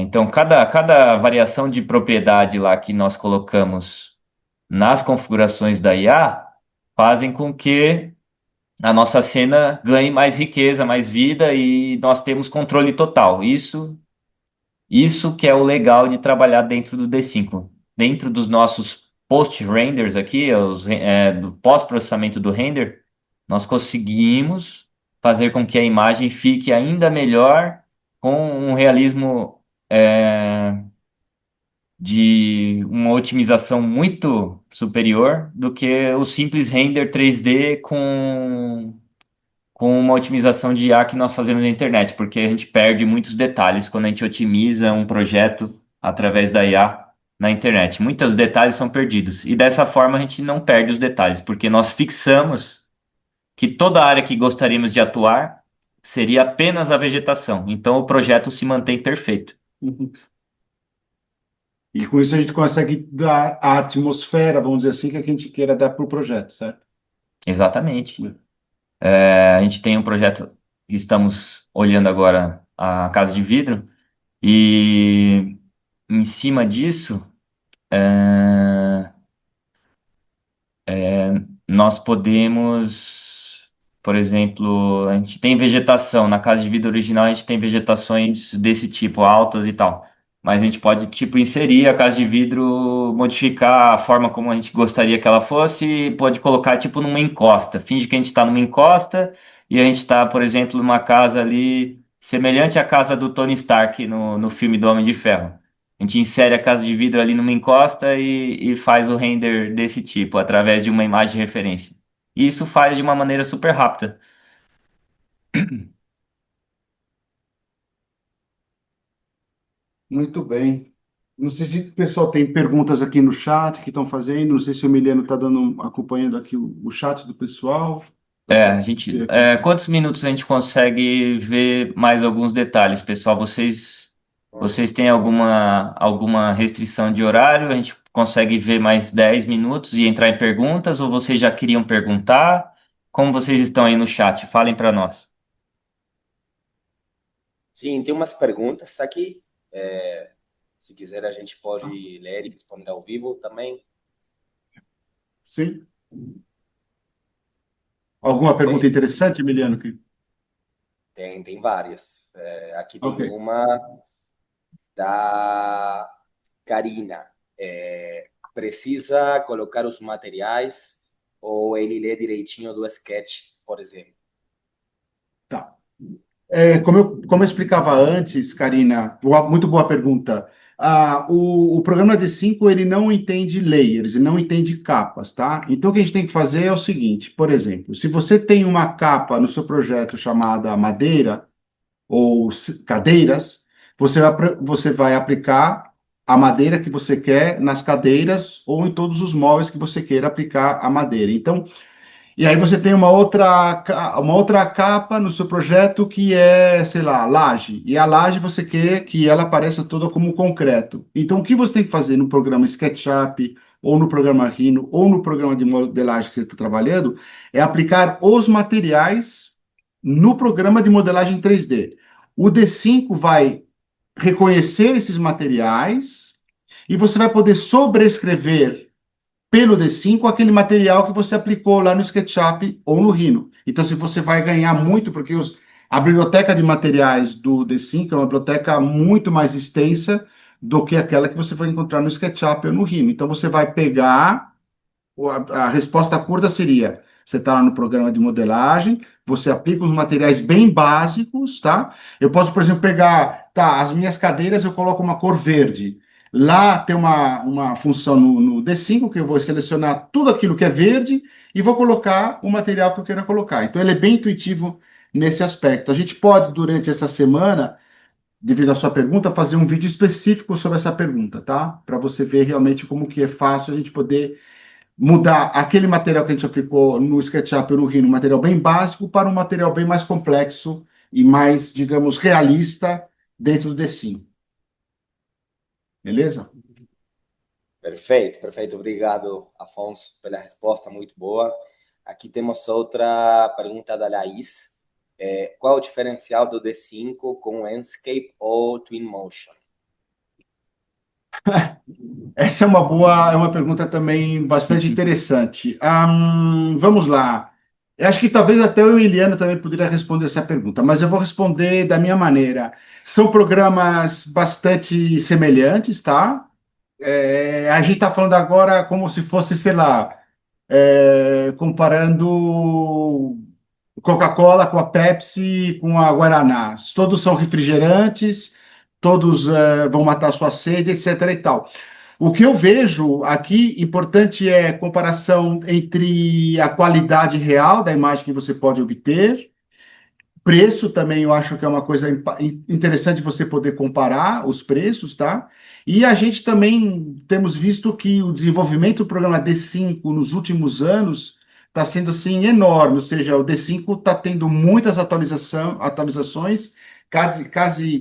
Então, cada variação de propriedade lá que nós colocamos nas configurações da IA fazem com que a nossa cena ganhe mais riqueza, mais vida e nós temos controle total. Isso que é o legal de trabalhar dentro do D5. Dentro dos nossos post-renders aqui, do pós-processamento do render, nós conseguimos fazer com que a imagem fique ainda melhor, com um realismo de uma otimização muito superior do que o simples render 3D com uma otimização de IA que nós fazemos na internet, porque a gente perde muitos detalhes quando a gente otimiza um projeto através da IA na internet. Muitos detalhes são perdidos. E dessa forma a gente não perde os detalhes, porque nós fixamos que toda a área que gostaríamos de atuar seria apenas a vegetação. Então o projeto se mantém perfeito. E com isso a gente consegue dar a atmosfera, vamos dizer assim, que a gente queira dar para o projeto, certo? Exatamente. A gente tem um projeto que estamos olhando agora, a Casa de Vidro, e em cima disso, nós podemos, por exemplo, a gente tem vegetação, na Casa de Vidro original a gente tem vegetações desse tipo, altas e tal, mas a gente pode, tipo, inserir a Casa de Vidro, modificar a forma como a gente gostaria que ela fosse, e pode colocar, tipo, numa encosta, finge que a gente está numa encosta, e a gente está, por exemplo, numa casa ali, semelhante à casa do Tony Stark no filme do Homem de Ferro. A gente insere a casa de vidro ali numa encosta e faz o render desse tipo, através de uma imagem de referência. E isso faz de uma maneira super rápida. Muito bem. Não sei se o pessoal tem perguntas aqui no chat que estão fazendo. Não sei se o Emiliano está acompanhando aqui o chat do pessoal. Quantos minutos a gente consegue ver mais alguns detalhes, pessoal? Vocês têm alguma restrição de horário? A gente consegue ver mais 10 minutos e entrar em perguntas? Ou vocês já queriam perguntar? Como vocês estão aí no chat? Falem para nós. Sim, tem umas perguntas aqui. Se quiser, a gente pode ler e responder ao vivo também. Sim. Alguma pergunta interessante, Emiliano? Tem várias. Aqui tem Ok. uma da Karina. Precisa colocar os materiais ou ele lê direitinho do sketch, por exemplo? Tá. Como eu explicava antes, Karina, muito boa pergunta. O programa D5 ele não entende layers, ele não entende capas, tá? Então o que a gente tem que fazer é o seguinte, por exemplo, se você tem uma capa no seu projeto chamada madeira ou cadeiras, você vai aplicar a madeira que você quer nas cadeiras ou em todos os móveis que você queira aplicar a madeira. Então, e aí você tem uma outra capa no seu projeto que é, sei lá, laje. E a laje você quer que ela apareça toda como concreto. Então, o que você tem que fazer no programa SketchUp, ou no programa Rhino, ou no programa de modelagem que você está trabalhando, é aplicar os materiais no programa de modelagem 3D. O D5 vai reconhecer esses materiais e você vai poder sobrescrever pelo D5 aquele material que você aplicou lá no SketchUp ou no Rhino. Então, se você vai ganhar muito, porque a biblioteca de materiais do D5 é uma biblioteca muito mais extensa do que aquela que você vai encontrar no SketchUp ou no Rhino. Então, você vai pegar, a resposta curta seria, Você está lá no programa de modelagem, você aplica os materiais bem básicos, tá? Eu posso, por exemplo, pegar, tá, as minhas cadeiras eu coloco uma cor verde. Lá tem uma função no D5 que eu vou selecionar tudo aquilo que é verde e vou colocar o material que eu queira colocar. Então, ele é bem intuitivo nesse aspecto. A gente pode, durante essa semana, devido à sua pergunta, fazer um vídeo específico sobre essa pergunta, tá? Para você ver realmente como que é fácil a gente poder mudar aquele material que a gente aplicou no SketchUp ou no Rhino, um material bem básico, para um material bem mais complexo e mais, digamos, realista dentro do D5. Beleza? Perfeito, perfeito. Obrigado, Afonso, pela resposta, muito boa. Aqui temos outra pergunta da Laís. Qual o diferencial do D5 com o Enscape ou Twinmotion? Essa é uma pergunta também bastante interessante. Vamos lá. Eu acho que talvez até o Emiliano também poderia responder essa pergunta, mas eu vou responder da minha maneira. São programas bastante semelhantes, tá? A gente está falando agora como se fosse, sei lá, comparando Coca-Cola com a Pepsi, com a Guaraná. Todos são refrigerantes, todos vão matar sua sede, etc. e tal. O que eu vejo aqui, importante é comparação entre a qualidade real da imagem que você pode obter. Preço também eu acho que é uma coisa interessante você poder comparar os preços, tá? E a gente também temos visto que o desenvolvimento do programa D5 nos últimos anos está sendo assim enorme, ou seja, o D5 está tendo muitas atualizações,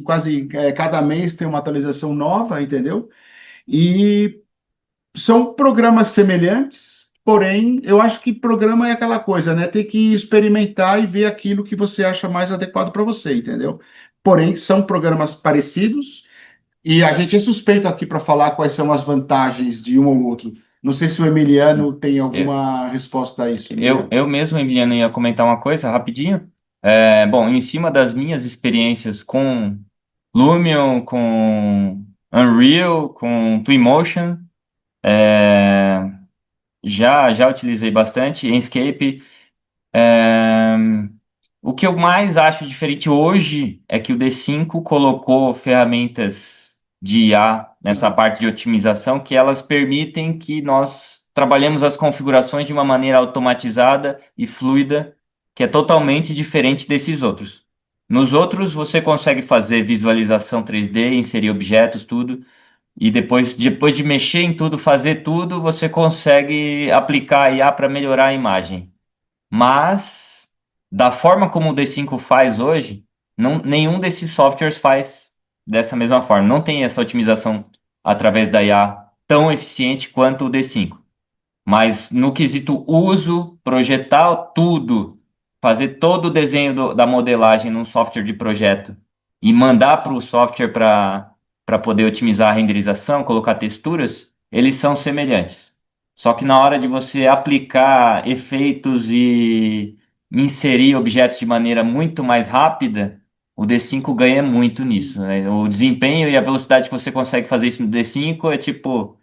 quase cada mês tem uma atualização nova, entendeu? E são programas semelhantes, porém, eu acho que programa é aquela coisa, né? Tem que experimentar e ver aquilo que você acha mais adequado para você, entendeu? Porém, são programas parecidos e a gente é suspeito aqui para falar quais são as vantagens de um ou outro. Não sei se o Emiliano tem Eu, alguma resposta a isso, eu, Emiliano. eu mesmo, Emiliano, ia comentar uma coisa rapidinho. Bom, em cima das minhas experiências com Lumion, com Unreal, com Twinmotion, é, já utilizei bastante. Enscape. é, o que eu mais acho diferente hoje é que o D5 colocou ferramentas de IA nessa parte de otimização que elas permitem que nós trabalhemos as configurações de uma maneira automatizada e fluida, que é totalmente diferente desses outros. Nos outros, você consegue fazer visualização 3D, inserir objetos, tudo, e depois de mexer em tudo, fazer tudo, você consegue aplicar a IA para melhorar a imagem. Mas, da forma como o D5 faz hoje, nenhum desses softwares faz dessa mesma forma. Não tem essa otimização através da IA tão eficiente quanto o D5. Mas no quesito uso, projetar tudo, fazer todo o desenho da modelagem num software de projeto e mandar para o software para poder otimizar a renderização, colocar texturas, eles são semelhantes. Só que na hora de você aplicar efeitos e inserir objetos de maneira muito mais rápida, o D5 ganha muito nisso, né? O desempenho e a velocidade que você consegue fazer isso no D5 é tipo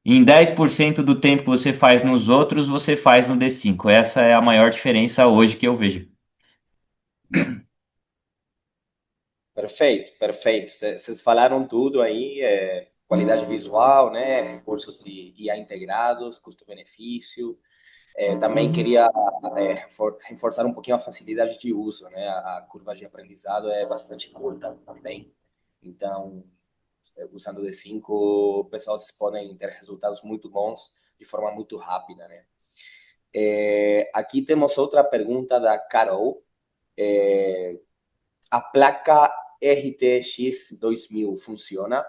em 10% do tempo que você faz nos outros, você faz no D5. Essa é a maior diferença hoje que eu vejo. Perfeito, perfeito. Vocês falaram tudo aí, qualidade visual, né? Recursos de IA integrados, custo-benefício. Também queria reforçar um pouquinho a facilidade de uso, né? A curva de aprendizado é bastante curta também. Então, usando o D5, pessoal, vocês podem ter resultados muito bons de forma muito rápida, né? Aqui temos outra pergunta da Carol. A placa RTX 2000 funciona?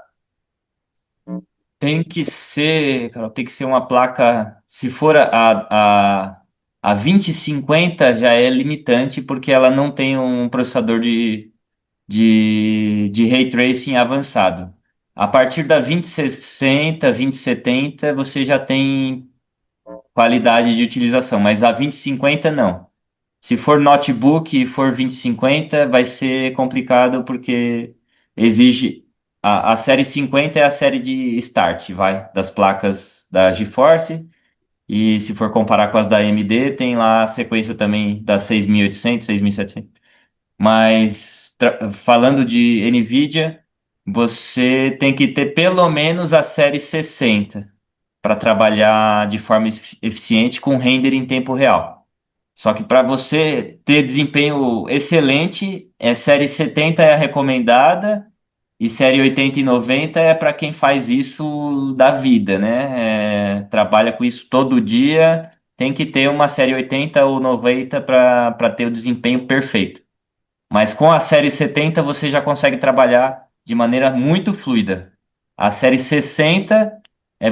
Tem que ser, Carol, tem que ser uma placa. Se for a 2050 já é limitante, porque ela não tem um processador de ray tracing avançado. A partir da 2060, 2070, você já tem qualidade de utilização, mas a 2050 não. Se for notebook e for 2050, vai ser complicado porque exige. A série 50 é a série de start, vai, das placas da GeForce. E se for comparar com as da AMD, tem lá a sequência também das 6.800, 6.700. Mas falando de NVIDIA, você tem que ter pelo menos a série 60 para trabalhar de forma eficiente com render em tempo real. Só que para você ter desempenho excelente, série 70 é a recomendada e série 80 e 90 é para quem faz isso da vida, né? Trabalha com isso todo dia, tem que ter uma série 80 ou 90 para ter o desempenho perfeito. Mas com a série 70 você já consegue trabalhar de maneira muito fluida. A série 60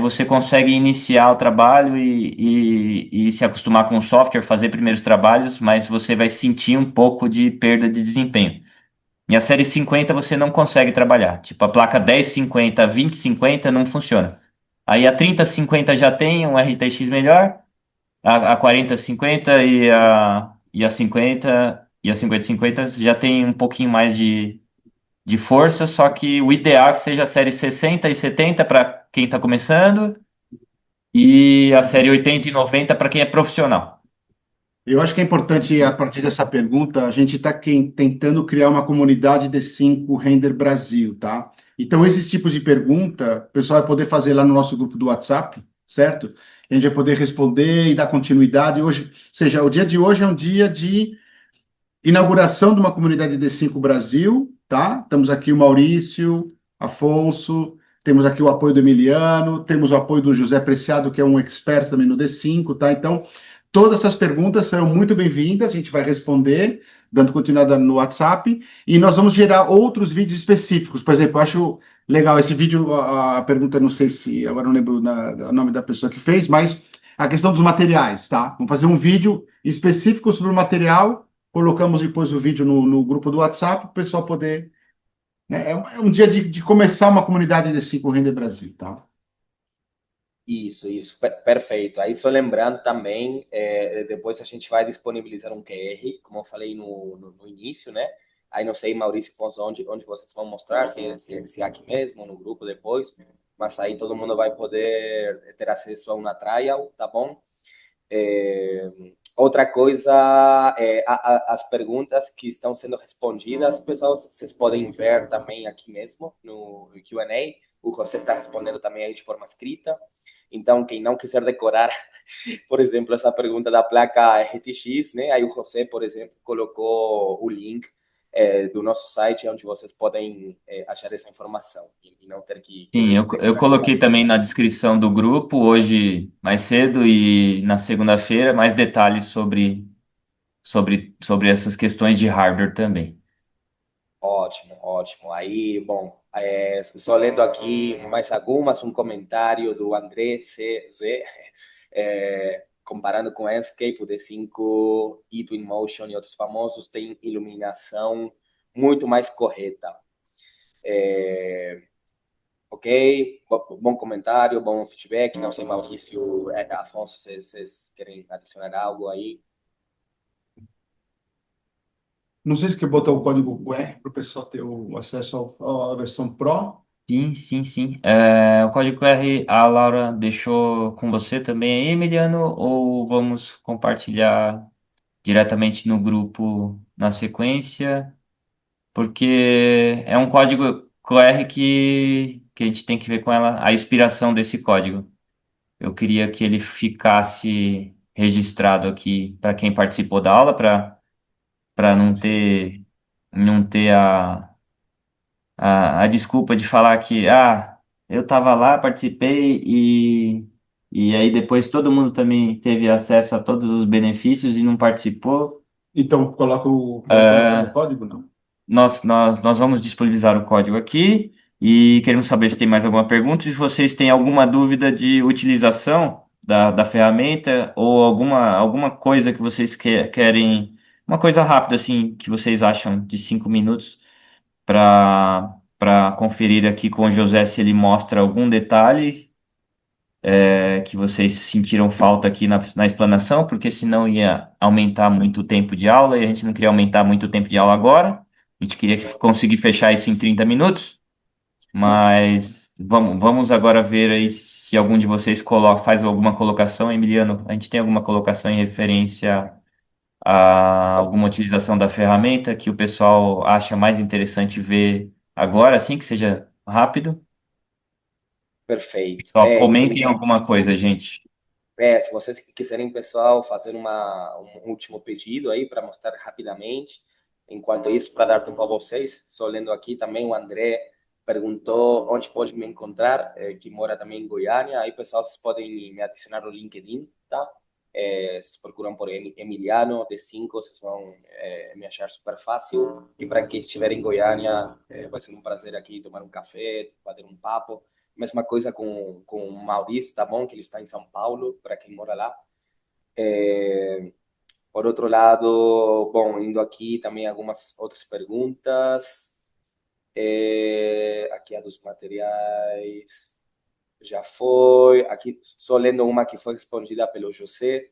você consegue iniciar o trabalho e se acostumar com o software, fazer primeiros trabalhos, mas você vai sentir um pouco de perda de desempenho. E a série 50 você não consegue trabalhar. Tipo, a placa 1050, 2050 não funciona. Aí a 3050 já tem um RTX melhor, a 4050 e a 50 e a 5050 já tem um pouquinho mais de força, só que o ideal é que seja a série 60 e 70 para quem está começando e a série 80 e 90 para quem é profissional. Eu acho que é importante, a partir dessa pergunta, a gente está tentando criar uma comunidade de 5 Render Brasil, tá? Então, esses tipos de pergunta, o pessoal vai poder fazer lá no nosso grupo do WhatsApp, certo? A gente vai poder responder e dar continuidade. Hoje, ou seja, o dia de hoje é um dia de inauguração de uma comunidade D5 Brasil, tá? Estamos aqui o Maurício, Afonso, temos aqui o apoio do Emiliano, temos o apoio do José Preciado, que é um expert também no D5, tá? Então, todas essas perguntas serão muito bem-vindas, a gente vai responder, dando continuidade no WhatsApp, e nós vamos gerar outros vídeos específicos. Por exemplo, eu acho legal esse vídeo, a pergunta, não sei se, agora não lembro o nome da pessoa que fez, mas a questão dos materiais, tá? Vamos fazer um vídeo específico sobre o material. Colocamos depois o vídeo no grupo do WhatsApp para o pessoal poder. Né? É um dia de começar uma comunidade de 5 Render Brasil, tá? Isso, perfeito. Aí só lembrando também, depois a gente vai disponibilizar um QR, como eu falei no início, né? Aí não sei, Maurício, Afonso, onde vocês vão mostrar, se é aqui mesmo, no grupo depois, mas aí todo mundo vai poder ter acesso a uma trial, tá bom? Outra coisa, as perguntas que estão sendo respondidas, pessoal, vocês podem ver também aqui mesmo no Q&A. O José está respondendo também aí de forma escrita. Então, quem não quiser decorar, por exemplo, essa pergunta da placa RTX, né? Aí o José, por exemplo, colocou o link do nosso site, onde vocês podem achar essa informação e não ter que Sim, eu coloquei também na descrição do grupo hoje mais cedo e na segunda-feira mais detalhes sobre essas questões de hardware também. Ótimo, ótimo. Aí, bom, só lendo aqui mais algumas, um comentário do André CZ, comparando com a Enscape, o D5 e Twinmotion e outros famosos, tem iluminação muito mais correta. Ok, bom comentário, bom feedback. Não sei, Maurício, Afonso, vocês querem adicionar algo aí? Não sei se quer botar o código QR para o pessoal ter o acesso à versão Pro. Sim, sim, sim. O código QR a Laura deixou com você também aí, Emiliano, ou vamos compartilhar diretamente no grupo na sequência? Porque é um código QR que a gente tem que ver com ela, a inspiração desse código. Eu queria que ele ficasse registrado aqui para quem participou da aula, para não ter a desculpa de falar que eu estava lá, participei e aí depois todo mundo também teve acesso a todos os benefícios e não participou. Então, coloca o código, não. Nós vamos disponibilizar o código aqui e queremos saber se tem mais alguma pergunta. Se vocês têm alguma dúvida de utilização da ferramenta ou alguma coisa que vocês querem, uma coisa rápida assim, que vocês acham de 5 minutos para conferir aqui com o José se ele mostra algum detalhe que vocês sentiram falta aqui na explanação, porque senão ia aumentar muito o tempo de aula e a gente não queria aumentar muito o tempo de aula agora. A gente queria conseguir fechar isso em 30 minutos, mas vamos agora ver aí se algum de vocês faz alguma colocação, Emiliano. A gente tem alguma colocação em referência a alguma utilização da ferramenta que o pessoal acha mais interessante ver agora, assim, que seja rápido? Perfeito. Só comentem alguma coisa, gente. Se vocês quiserem, pessoal, fazer um último pedido aí para mostrar rapidamente. Enquanto isso, para dar tempo a vocês, só lendo aqui também, o André perguntou onde pode me encontrar, que mora também em Goiânia. Aí, pessoal, vocês podem me adicionar no LinkedIn, tá? Vocês procuram por Emiliano D5, vocês vão me achar super fácil. E para quem estiver em Goiânia, vai ser um prazer aqui tomar um café, bater um papo. Mesma coisa com o Maurício, tá bom? Que ele está em São Paulo, para quem mora lá. Por outro lado, bom, indo aqui também algumas outras perguntas. Aqui a dos materiais já foi. Aqui, só lendo uma que foi respondida pelo José,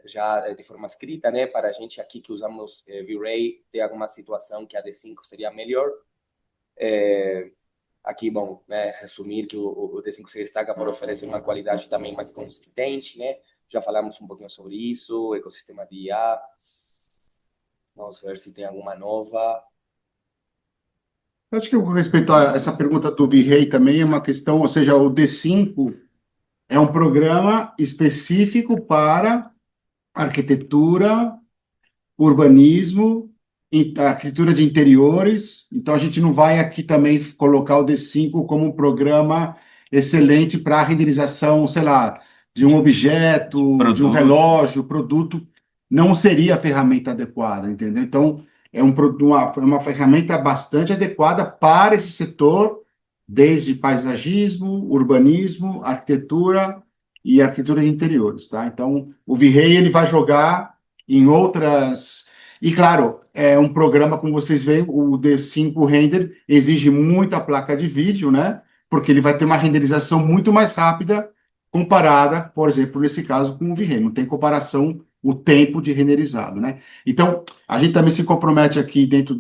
já de forma escrita, né? Para a gente aqui que usamos V-Ray, tem alguma situação que a D5 seria melhor. Aqui, bom, né, resumir que o D5 se destaca por oferecer uma qualidade também mais consistente, né? Já falamos um pouquinho sobre isso, o ecossistema de IA. Vamos ver se tem alguma nova. Acho que com respeito a essa pergunta do Virrey também é uma questão, ou seja, o D5 é um programa específico para arquitetura, urbanismo, arquitetura de interiores. Então, a gente não vai aqui também colocar o D5 como um programa excelente para a renderização, sei lá, de um objeto, de um Produto. relógio, produto. Não seria a ferramenta adequada, entendeu? Então, é uma ferramenta bastante adequada para esse setor, desde paisagismo, urbanismo, arquitetura e arquitetura de interiores, tá? Então, o Virrey, ele vai jogar em outras. E claro, é um programa, como vocês veem, o D5 Render exige muita placa de vídeo, né? Porque ele vai ter uma renderização muito mais rápida comparada, por exemplo, nesse caso, com o V-Ray. Não tem comparação o tempo de renderizado, né? Então, a gente também se compromete aqui dentro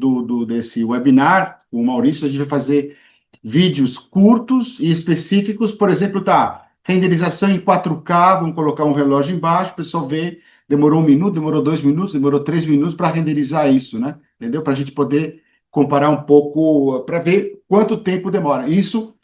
desse webinar, com o Maurício, a gente vai fazer vídeos curtos e específicos, por exemplo, tá, renderização em 4K, vamos colocar um relógio embaixo, o pessoal vê, demorou 1 minuto, demorou 2 minutos, demorou 3 minutos para renderizar isso, né? Entendeu? Para a gente poder comparar um pouco, para ver quanto tempo demora. Isso,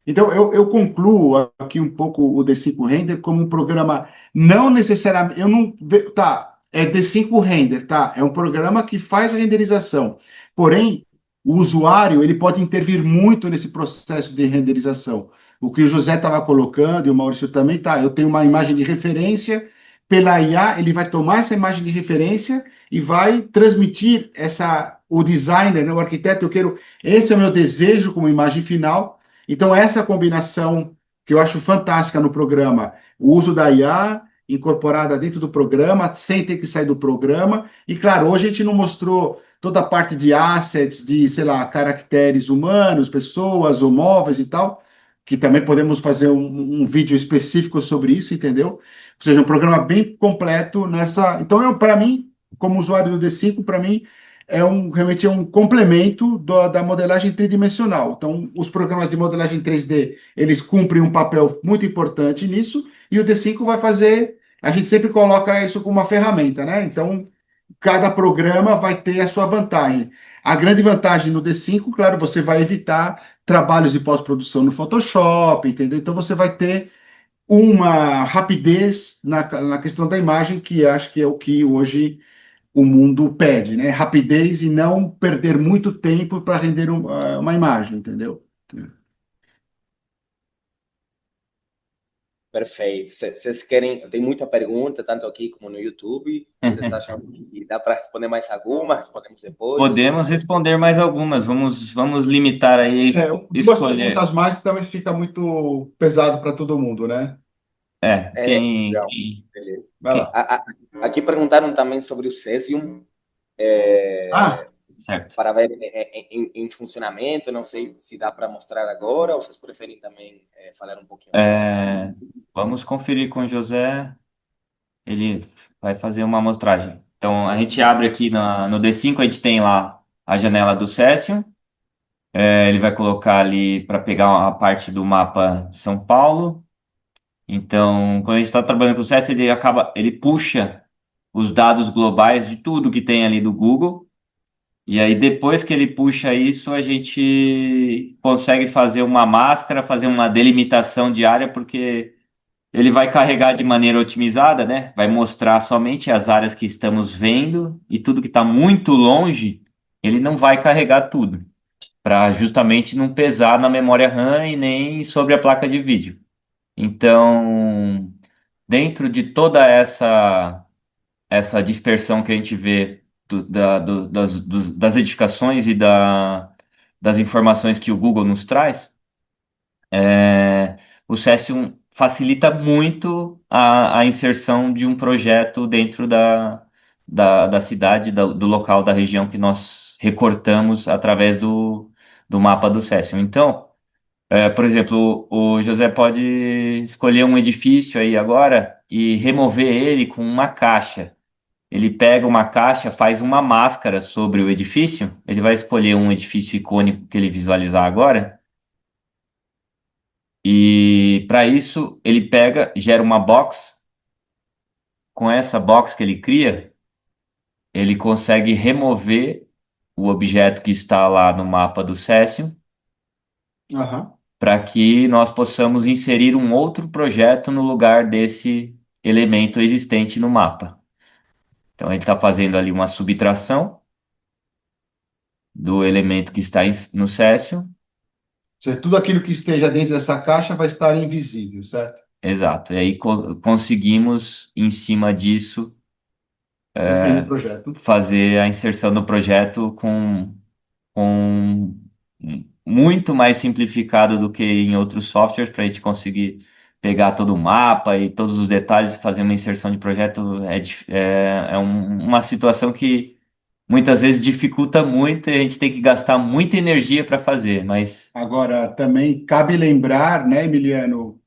então eu concluo aqui um pouco o D5 Render como um programa não necessariamente, eu não, tá, é D5 Render, tá? É um programa que faz a renderização. Porém, o usuário ele pode intervir muito nesse processo de renderização. O que o José estava colocando e o Maurício também tá. Eu tenho uma imagem de referência, pela IA ele vai tomar essa imagem de referência e vai transmitir o designer, né, o arquiteto, esse é o meu desejo como imagem final. Então essa combinação que eu acho fantástica no programa, o uso da IA incorporada dentro do programa, sem ter que sair do programa. E claro, hoje a gente não mostrou toda a parte de assets, de, sei lá, caracteres humanos, pessoas ou móveis e tal, que também podemos fazer um vídeo específico sobre isso, entendeu? Ou seja, um programa bem completo nessa. Então, para mim, como usuário do D5, para mim, realmente é um complemento da modelagem tridimensional. Então, os programas de modelagem 3D, eles cumprem um papel muito importante nisso, e o D5 vai fazer. A gente sempre coloca isso como uma ferramenta, né? Então, cada programa vai ter a sua vantagem. A grande vantagem no D5, claro, você vai evitar trabalhos de pós-produção no Photoshop, entendeu? Então você vai ter uma rapidez na questão da imagem, que acho que é o que hoje o mundo pede, né? Rapidez e não perder muito tempo para render uma imagem, entendeu? Perfeito. Vocês querem. Tem muita pergunta, tanto aqui como no YouTube. Vocês acham que dá para responder mais alguma? Respondemos depois? Podemos responder mais algumas. Vamos limitar aí, Duas escolher. perguntas mais também fica muito pesado para todo mundo, né? É, quem, Legal. quem, Beleza. Vai lá. Aqui perguntaram também sobre o Cesium, Ah, certo. para ver em funcionamento. Não sei se dá para mostrar agora ou vocês preferem também falar um pouquinho sobre isso. Vamos conferir com o José. Ele vai fazer uma amostragem. Então, a gente abre aqui no D5, a gente tem lá a janela do Cesium. Ele vai colocar ali para pegar a parte do mapa de São Paulo. Então, quando a gente está trabalhando com o CS, ele puxa os dados globais de tudo que tem ali do Google. E aí, depois que ele puxa isso, a gente consegue fazer uma máscara, fazer uma delimitação de área, porque ele vai carregar de maneira otimizada, né? Vai mostrar somente as áreas que estamos vendo e tudo que está muito longe, ele não vai carregar tudo, para justamente não pesar na memória RAM e nem sobre a placa de vídeo. Então, dentro de toda essa dispersão que a gente vê das edificações e das informações que o Google nos traz, o Cesium facilita muito a inserção de um projeto dentro da cidade, do local, da região que nós recortamos através do mapa do Cesium. Então, por exemplo, o José pode escolher um edifício aí agora e remover ele com uma caixa. Ele pega uma caixa, faz uma máscara sobre o edifício, ele vai escolher um edifício icônico que ele visualizar agora, e para isso ele pega, gera uma box. Com essa box que ele cria, ele consegue remover o objeto que está lá no mapa do Cesium Aham. para que nós possamos inserir um outro projeto no lugar desse elemento existente no mapa. Então ele está fazendo ali uma subtração do elemento que está no Cesium. Ou seja, tudo aquilo que esteja dentro dessa caixa vai estar invisível, certo? Exato. E aí conseguimos, em cima disso, Inserir o projeto. fazer a inserção do projeto com muito mais simplificado do que em outros softwares, para a gente conseguir pegar todo o mapa e todos os detalhes e fazer uma inserção de projeto. Uma situação que muitas vezes dificulta muito e a gente tem que gastar muita energia para fazer, mas Agora, também cabe lembrar, né, Emiliano,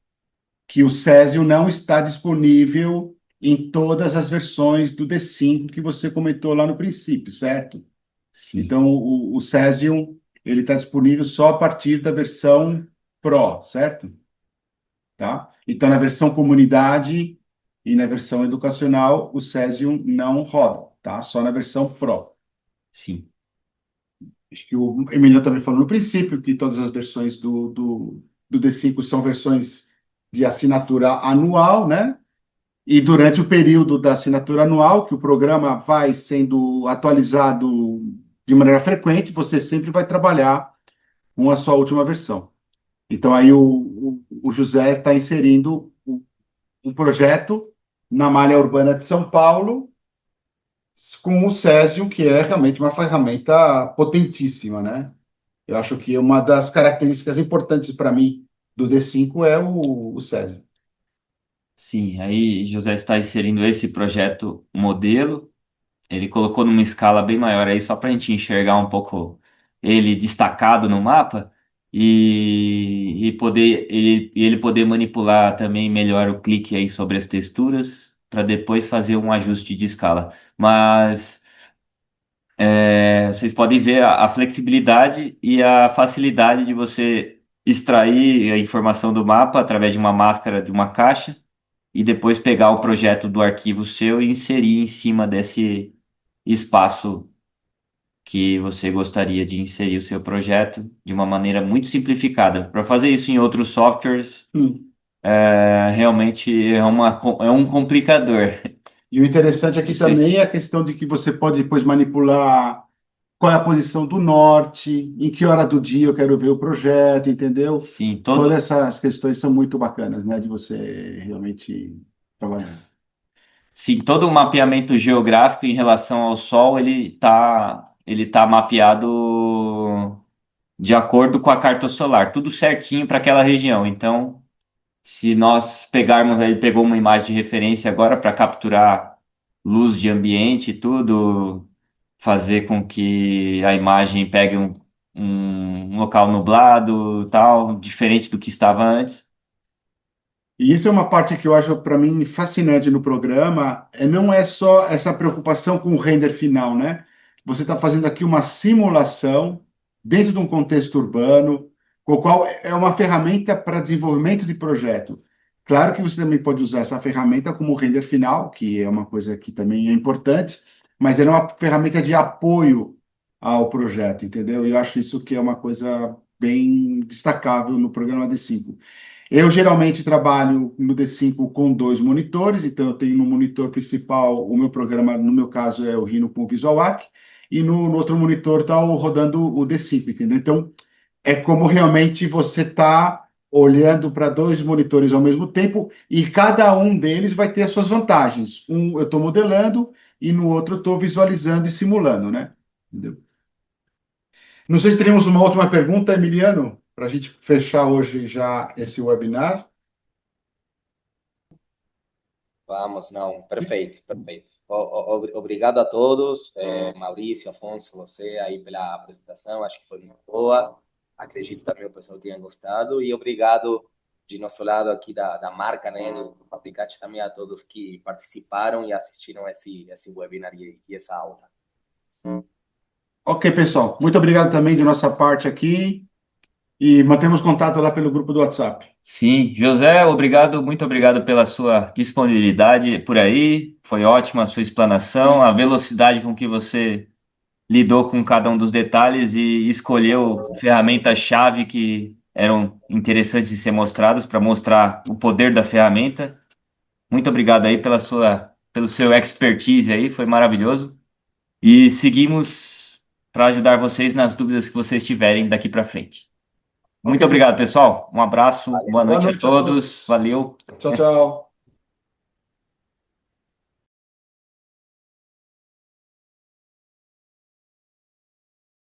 que o Césio não está disponível em todas as versões do D5 que você comentou lá no princípio, certo? sim, Então, o Cesium, ele está disponível só a partir da versão Pro, certo? Tá? Então, na versão comunidade e na versão educacional, o Cesium não roda, tá? Só na versão Pro. sim, Acho que o Emílio também falou no princípio que todas as versões do D5 são versões de assinatura anual, né? E durante o período da assinatura anual, que o programa vai sendo atualizado de maneira frequente, você sempre vai trabalhar com a sua última versão. Então, aí o José está inserindo um projeto na malha urbana de São Paulo com o Cesium, que é realmente uma ferramenta potentíssima, né? Eu acho que uma das características importantes para mim do D5 é o Cesium. sim. Aí José está inserindo esse projeto modelo. Ele colocou numa escala bem maior aí, só para a gente enxergar um pouco ele destacado no mapa e ele poder manipular também melhor o clique aí sobre as texturas para depois fazer um ajuste de escala. Mas vocês podem ver a flexibilidade e a facilidade de você extrair a informação do mapa através de uma máscara de uma caixa e depois pegar o projeto do arquivo seu e inserir em cima desse espaço que você gostaria de inserir o seu projeto de uma maneira muito simplificada. Para fazer isso em outros softwares, Hum. realmente é um complicador. E o interessante aqui Isso é- também é a questão de que você pode depois manipular qual é a posição do norte, em que hora do dia eu quero ver o projeto, entendeu? sim, Todas essas questões são muito bacanas, né, de você realmente trabalhar. todo o mapeamento geográfico em relação ao Sol, ele tá mapeado de acordo com a carta solar, tudo certinho para aquela região. Então, se nós pegarmos, ele pegou uma imagem de referência agora para capturar luz de ambiente e tudo, fazer com que a imagem pegue um local nublado, tal, diferente do que estava antes. E isso é uma parte que eu acho, para mim, fascinante no programa, não é só essa preocupação com o render final, né? Você está fazendo aqui uma simulação dentro de um contexto urbano, o qual é uma ferramenta para desenvolvimento de projeto. Claro que você também pode usar essa ferramenta como render final, que é uma coisa que também é importante, mas ela é uma ferramenta de apoio ao projeto, entendeu? E eu acho isso que é uma coisa bem destacável no programa D5. Eu geralmente trabalho no D5 com 2 monitores, então eu tenho no monitor principal, o meu programa, no meu caso, é o Rhino com VisualArc, e no outro monitor está rodando o D5, entendeu? Então, é como realmente você está olhando para 2 monitores ao mesmo tempo, e cada um deles vai ter as suas vantagens. Um eu estou modelando, e no outro eu estou visualizando e simulando, né? Entendeu? Não sei se teremos uma última pergunta, Emiliano, para a gente fechar hoje já esse webinar. Vamos, não, perfeito, perfeito. Obrigado a todos, Maurício, Afonso, você aí pela apresentação, acho que foi muito boa. Acredito também que o pessoal tenha gostado e obrigado de nosso lado aqui da marca, né, do Fabricate também a todos que participaram e assistiram esse webinar e essa aula. Ok, pessoal. Muito obrigado também de nossa parte aqui. E mantemos contato lá pelo grupo do WhatsApp. Sim, José, obrigado, muito obrigado pela sua disponibilidade por aí. Foi ótima a sua explanação, a velocidade com que você lidou com cada um dos detalhes e escolheu ferramentas-chave que eram interessantes de ser mostradas para mostrar o poder da ferramenta. Muito obrigado aí pelo seu expertise aí, foi maravilhoso. E seguimos para ajudar vocês nas dúvidas que vocês tiverem daqui para frente. Muito Ok, obrigado, pessoal. Um abraço, boa boa noite a noite a todos. todos. Valeu. Tchau, tchau.